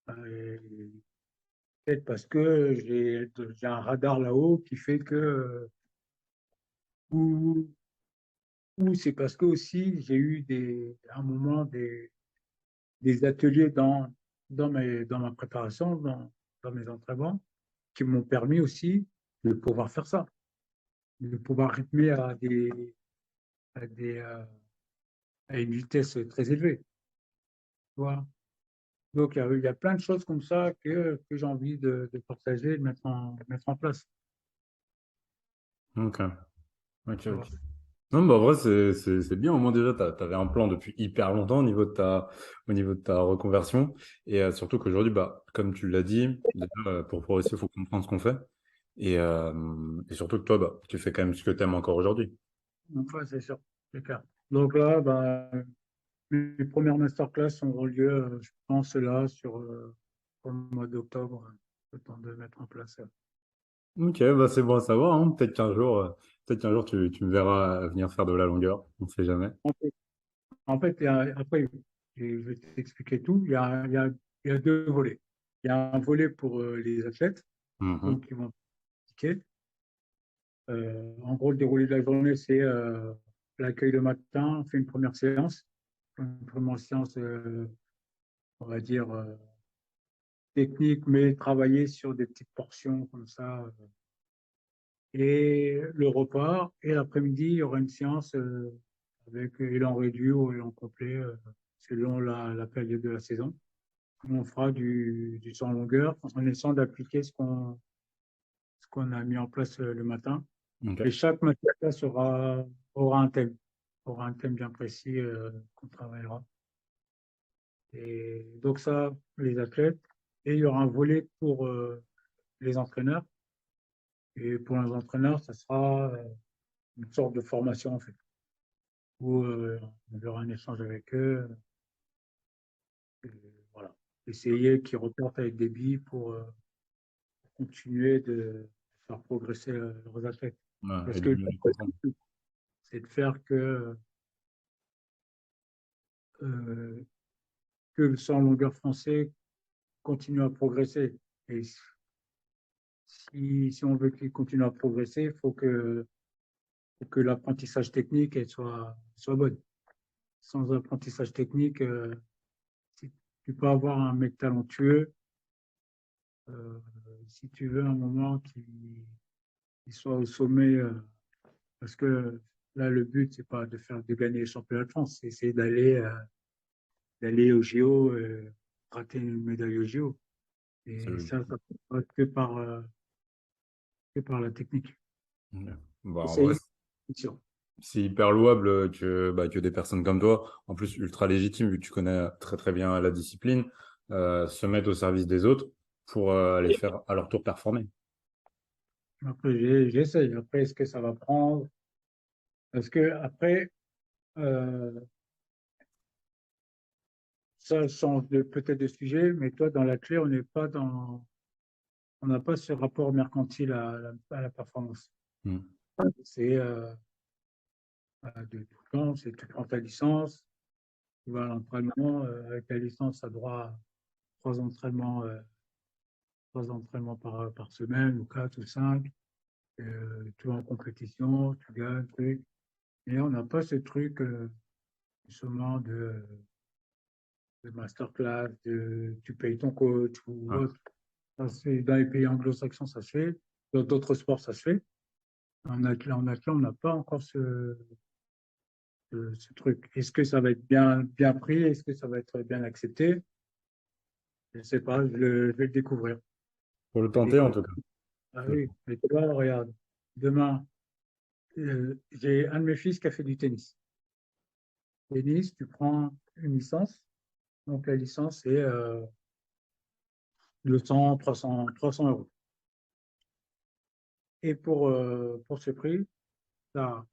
Speaker 2: Euh, Peut-être parce que j'ai un radar là-haut qui fait que, ou, ou c'est parce que aussi j'ai eu à un moment des ateliers dans ma préparation, dans mes entraînements, qui m'ont permis aussi de pouvoir faire ça, de pouvoir rythmer à des, euh, à une vitesse très élevée. Tu vois. Donc il y a plein de choses comme ça que j'ai envie de partager, de mettre en place.
Speaker 1: Ok. Ok,
Speaker 2: Tu vois.
Speaker 1: ok. Non, bah, en vrai, c'est bien. Au moins, déjà, tu avais un plan depuis hyper longtemps au niveau de ta reconversion. Et surtout qu'aujourd'hui, bah, comme tu l'as dit, déjà, pour progresser, il faut comprendre ce qu'on fait. Et surtout que toi, bah, tu fais quand même ce que tu aimes encore aujourd'hui.
Speaker 2: Donc, ouais, c'est sûr, c'est clair. Donc là, ben, mes premières masterclass auront lieu, je pense, là, pour le mois d'octobre, le temps de mettre en place ça.
Speaker 1: Ok, bah, c'est bon à savoir, hein. Peut-être qu'un jour, tu me verras venir faire de la longueur. On ne sait jamais.
Speaker 2: En fait, après, je vais t'expliquer tout. Il y a deux volets. Il y a un volet pour les athlètes,
Speaker 1: Mhm.
Speaker 2: donc qui vont pratiquer. En gros, le déroulé de la journée, c'est l'accueil le matin, on fait une première séance. Une première séance, on va dire, technique, mais travailler sur des petites portions comme ça. Et le repas, et l'après-midi, il y aura une séance avec élan réduit ou élan complet, selon la période de la saison. On fera du sans longueur en essayant d'appliquer ce qu'on a mis en place le matin. Et
Speaker 1: Ok.
Speaker 2: chaque matière aura un thème, aura un thème bien précis qu'on travaillera. Et donc ça, les athlètes. Et il y aura un volet pour les entraîneurs. Et pour les entraîneurs, ça sera une sorte de formation, en fait, où on aura un échange avec eux. Et voilà. Essayer qu'ils repartent avec des billes pour continuer de faire progresser leurs athlètes.
Speaker 1: Ouais,
Speaker 2: Parce que
Speaker 1: éliminer les contraintes.
Speaker 2: c'est de faire euh, que le sans longueur français continue à progresser. Et si on veut qu'il continue à progresser, il faut que l'apprentissage technique elle soit bonne. Sans apprentissage technique, si tu peux avoir un mec talentueux, euh, si tu veux un moment qui soit au sommet, parce que là, le but, c'est pas de gagner les championnats de France, c'est essayer d'aller au JO, rater une médaille au JO.
Speaker 1: C'est
Speaker 2: Et
Speaker 1: logique.
Speaker 2: ça peut pas que par la technique.
Speaker 1: Ok. Bah,
Speaker 2: Et
Speaker 1: en vrai,
Speaker 2: c'est sûr.
Speaker 1: c'est hyper louable que des personnes comme toi, en plus ultra légitime, vu que tu connais très très bien la discipline, se mettent au service des autres pour les faire à leur tour performer.
Speaker 2: Après, j'essaye. Après, est-ce que ça va prendre? Parce que après, euh, ça change peut-être de sujet, mais toi, dans l'athlète, on n'a pas ce rapport mercantile à la performance.
Speaker 1: Hmm.
Speaker 2: C'est de tout le temps, c'est tu prends ta licence, tu vas à l'entraînement, avec ta licence, tu as droit à trois entraînements, euh, trois entraînements par semaine, ou quatre ou cinq. Tu vas en compétition, tu gagnes, truc. Et on n'a pas ce truc, justement, de masterclass, tu payes ton coach ou
Speaker 1: Ouais,
Speaker 2: autre. Ça, dans les pays anglo-saxons, ça se fait. Dans d'autres sports, ça se fait. En athlète, on n'a pas encore ce truc. Est-ce que ça va être bien pris? Est-ce que ça va être bien accepté? Je ne sais pas, je vais le découvrir.
Speaker 1: pour le
Speaker 2: Je vais
Speaker 1: tenter en
Speaker 2: découvrir.
Speaker 1: tout cas.
Speaker 2: Ah oui, mais tu vois, regarde, demain, j'ai un de mes fils qui a fait du tennis. Tennis, tu prends une licence. Donc la licence, c'est 200, 300 euros. Et pour ce prix, tu as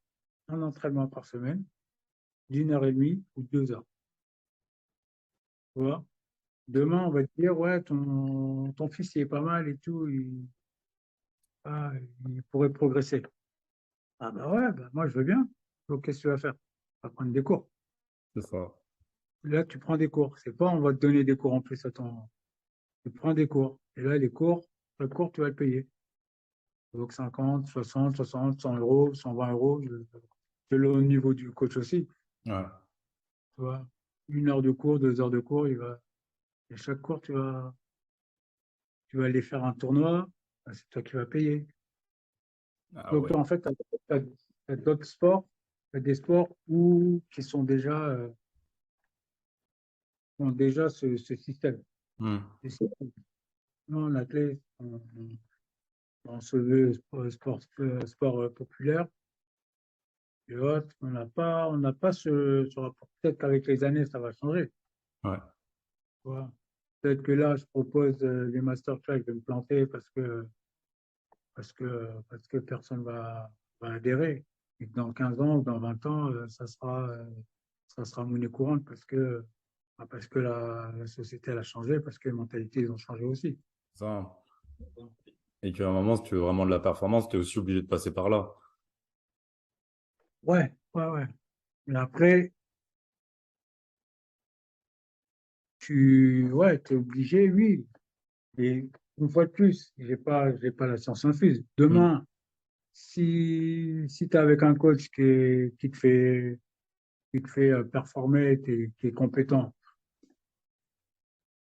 Speaker 2: un entraînement par semaine, d'une heure et demie ou 2 heures. Tu vois? Demain, on va te dire, ouais, ton fils, il est pas mal et tout, ah, il pourrait progresser. Ah bah ouais, bah moi, je veux bien. Donc, qu'est-ce que tu vas faire? Tu vas prendre des cours.
Speaker 1: C'est ça.
Speaker 2: Là, tu prends des cours. C'est pas, on va te donner des cours en plus à ton. Tu prends des cours. Et là, le cours, tu vas le payer. Donc, 50, 60, 60, 100 euros, 120 euros, selon le niveau du coach aussi.
Speaker 1: Ouais.
Speaker 2: Tu vois? 1 heure de cours, 2 heures de cours, et chaque cours, tu vas aller faire un tournoi, bah, c'est toi qui vas payer.
Speaker 1: Ah
Speaker 2: Donc,
Speaker 1: ouais.
Speaker 2: toi, en fait, tu as d'autres sports, t'as des sports qui ont déjà ce système.
Speaker 1: Hmm.
Speaker 2: Et nous, en athlète, on se veut sport populaire. Et autres, on n'a pas ce rapport. Peut-être qu'avec les années, ça va changer.
Speaker 1: Ouais.
Speaker 2: Tu vois. Peut-être que là, je propose des masterclass, je vais me planter parce que personne va adhérer. Et que dans 15 ans ou dans 20 ans, ça sera monnaie courante parce que la société elle a changé, parce que les mentalités ils ont changé aussi.
Speaker 1: Ça. Et qu'à un moment, si tu veux vraiment de la performance, tu es aussi obligé de passer par là.
Speaker 2: Ouais, ouais, ouais. Mais après, ouais, es obligé, oui. Et une fois de plus, j'ai pas la science infuse.
Speaker 1: Hmm.
Speaker 2: Demain, si tu es avec un coach qui te fait performer, qui est compétent,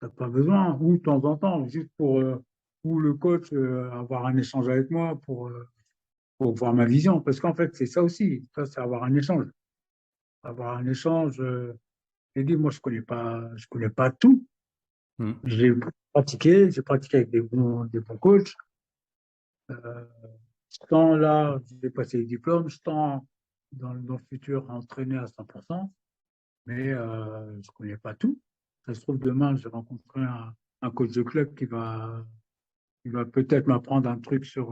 Speaker 2: t'as pas besoin, ou de temps en temps, juste ou le coach avoir un échange avec moi pour voir ma vision. Parce qu'en fait, c'est ça aussi, ça, c'est avoir un échange. Avoir un échange, j'ai dit, moi, je connais pas tout.
Speaker 1: Hmm.
Speaker 2: J'ai pratiqué avec des bons coachs. Euh, je tends là, j'ai passé les diplômes, je tends dans le futur à entraîner à 100%, mais je connais pas tout. Ça se trouve, demain, je vais rencontrer un coach de club il va peut-être m'apprendre un truc sur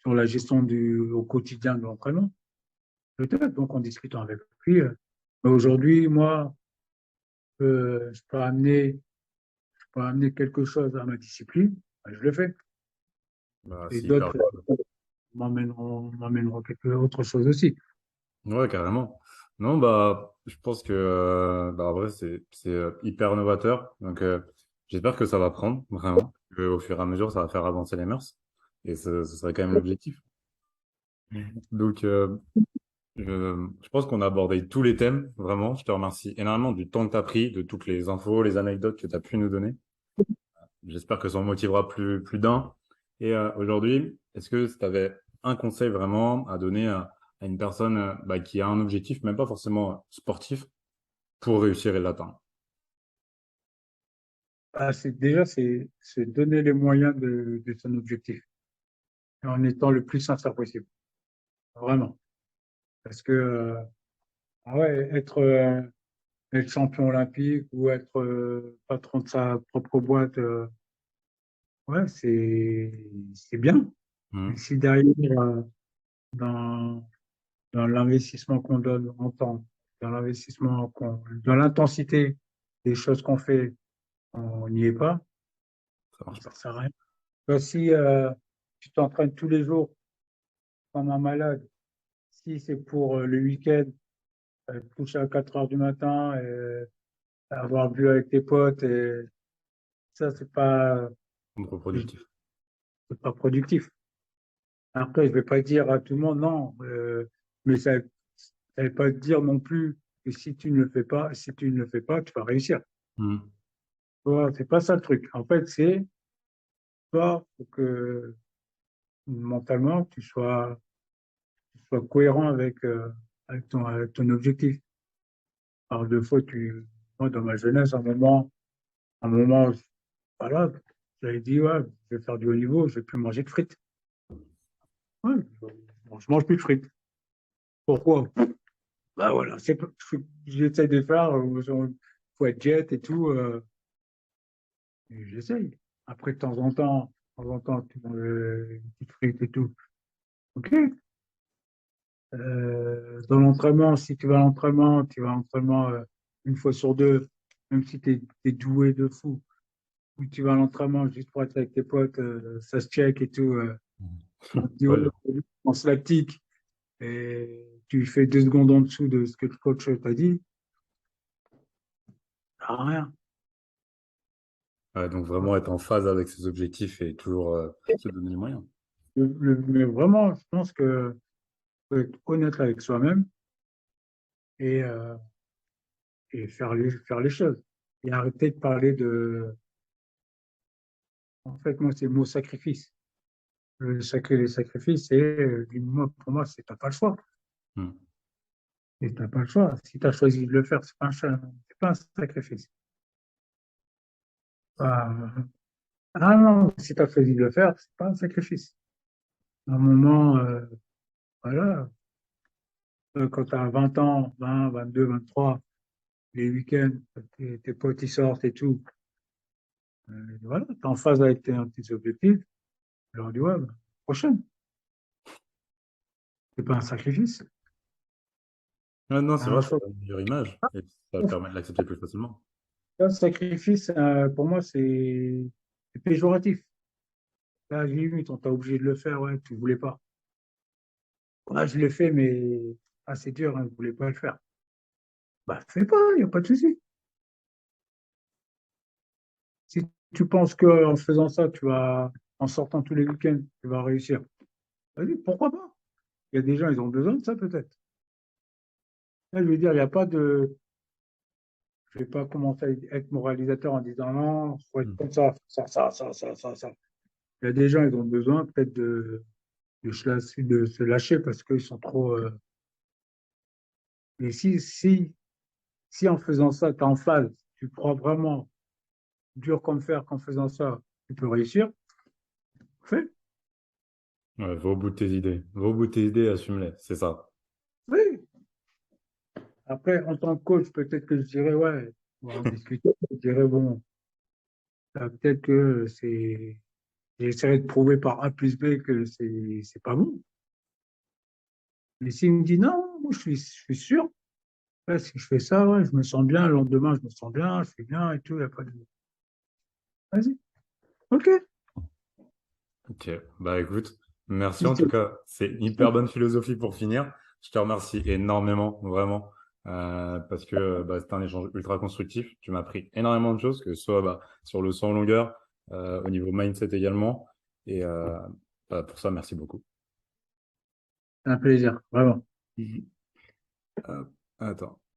Speaker 2: la gestion au quotidien de l'entraînement. Peut-être, donc en discutant avec lui. Mais aujourd'hui, moi, je peux amener quelque chose à ma discipline, ben, je le fais.
Speaker 1: Bah,
Speaker 2: Et
Speaker 1: c'est hyper
Speaker 2: d'autres
Speaker 1: cool.
Speaker 2: m'amèneront quelque autre chose aussi.
Speaker 1: Ouais, carrément. Non, bah, je pense que, bah, en vrai, c'est hyper novateur. Donc, j'espère que ça va prendre, vraiment. Que, au fur et à mesure, ça va faire avancer les mœurs. Et ce serait quand même l'objectif. Donc, je pense qu'on a abordé tous les thèmes, vraiment. Je te remercie énormément du temps que tu as pris, de toutes les infos, les anecdotes que tu as pu nous donner. J'espère que ça en motivera plus d'un. Et aujourd'hui, est-ce que tu avais un conseil vraiment à donner à une personne bah, qui a un objectif, même pas forcément sportif, pour réussir et l'atteindre?
Speaker 2: Ah, c'est donner les moyens de son objectif en étant le plus sincère possible. Vraiment. Parce que, ah ouais, être champion olympique ou être patron de sa propre boîte, ouais, c'est bien. Mais
Speaker 1: Mhm.
Speaker 2: si derrière, dans, dans l'investissement qu'on donne en temps, dans l'intensité des choses qu'on fait, on n'y est pas,
Speaker 1: Ça marche
Speaker 2: ça
Speaker 1: pas.
Speaker 2: sert à rien. Toi, si tu t'entraînes tous les jours comme un malade, si c'est pour le week-end, te coucher à 4 heures du matin et avoir bu avec tes potes, et ça,
Speaker 1: Contre-productif.
Speaker 2: c'est pas productif. Après, je vais pas dire à tout le monde non, mais ça veut pas dire non plus que si tu ne le fais pas, tu vas réussir.
Speaker 1: Mhm.
Speaker 2: Tu vois, c'est pas ça le truc. En fait, c'est toi, faut que mentalement, tu sois cohérent avec ton objectif. Alors, deux fois, moi, dans ma jeunesse, un moment, voilà, j'avais dit, ouais, je vais faire du haut niveau, je vais plus manger de frites. Ouais, je mange plus de frites. Pourquoi? Bah voilà, j'essaie de faire, faut être jet et tout, et j'essaye. Après, de temps en temps, tu manges une petite frite et tout. Ok. Dans l'entraînement, si tu vas à l'entraînement une fois sur deux, même si tu es doué de fou, ou tu vas à l'entraînement juste pour être avec tes potes, ça se check et tout, on te dit, ouais,
Speaker 1: Ouais,
Speaker 2: on se lactique, et tu fais 2 secondes en dessous de ce que le coach t'a dit, ça sert à rien.
Speaker 1: ouais, donc vraiment être en phase avec ses objectifs et toujours se donner les moyens.
Speaker 2: Mais vraiment, je pense que faut être honnête avec soi-même et, euh, et faire les choses. Et arrêter de parler de. En fait, moi, c'est le mot sacrifice. Les sacrifices, pour moi, c'est t'as pas le choix.
Speaker 1: Mhm.
Speaker 2: Et t'as pas le choix. Si tu as choisi de le faire, c'est pas un sacrifice. Pas- ah non, si tu as choisi de le faire, c'est pas un sacrifice. À un moment, voilà, quand tu as 20 ans, 22, 23, les week-ends, tes potes ils sortent et tout, voilà, tu es en phase avec tes objectifs, je leur dis, ouais, bah, prochaine, c'est pas un sacrifice.
Speaker 1: Ouais, non, c'est
Speaker 2: Un
Speaker 1: vrai, ça
Speaker 2: choix.
Speaker 1: a une meilleure image et ça permet de l'accepter plus facilement.
Speaker 2: Un sacrifice, pour moi, c'est péjoratif. Là, limite, on t'a obligé de le faire, ouais, tu voulais pas. Ouais, je l'ai fait, mais c'est dur, hein, je voulais pas le faire. Bah, fais pas, il n'y a pas de souci. Si tu penses qu'en faisant ça, en sortant tous les week-ends, tu vas réussir, Vas-y, pourquoi pas? Il y a des gens, ils ont besoin de ça peut-être. Là, je veux dire, il n'y a pas de. Je vais pas commencer à être moralisateur en disant non, il faut être
Speaker 1: Hmm.
Speaker 2: comme ça. Il y a des gens, ils ont besoin peut-être de se lâcher parce qu'ils sont trop. Mais si en faisant ça, tu es en phase, tu crois vraiment dur comme fer qu'en faisant ça, tu peux réussir, fais.
Speaker 1: Ouais, va au bout de tes idées. Va au bout de tes idées, assume-les. C'est ça.
Speaker 2: Oui. Après, en tant que coach, peut-être que je dirais, ouais, on va en discuter. Je dirais, bon, peut-être que c'est. J'essaierai de prouver par A plus B que c'est pas bon. Mais s'il me dit non, moi je suis sûr, là, si je fais ça, ouais, je me sens bien, le lendemain, je me sens bien, je fais bien et tout, il n'y a pas de. Vas-y, ok.
Speaker 1: Ok, bah écoute, merci
Speaker 2: Si
Speaker 1: en tout
Speaker 2: tu-
Speaker 1: cas. C'est une hyper bonne philosophie pour finir. Je te remercie énormément, vraiment, parce que bah, c'était un échange ultra constructif. Tu m'as appris énormément de choses, que ce soit bah, sur le saut en longueur, au niveau mindset également. Et bah, pour ça, merci beaucoup.
Speaker 2: C'est un plaisir, vraiment.
Speaker 1: Attends.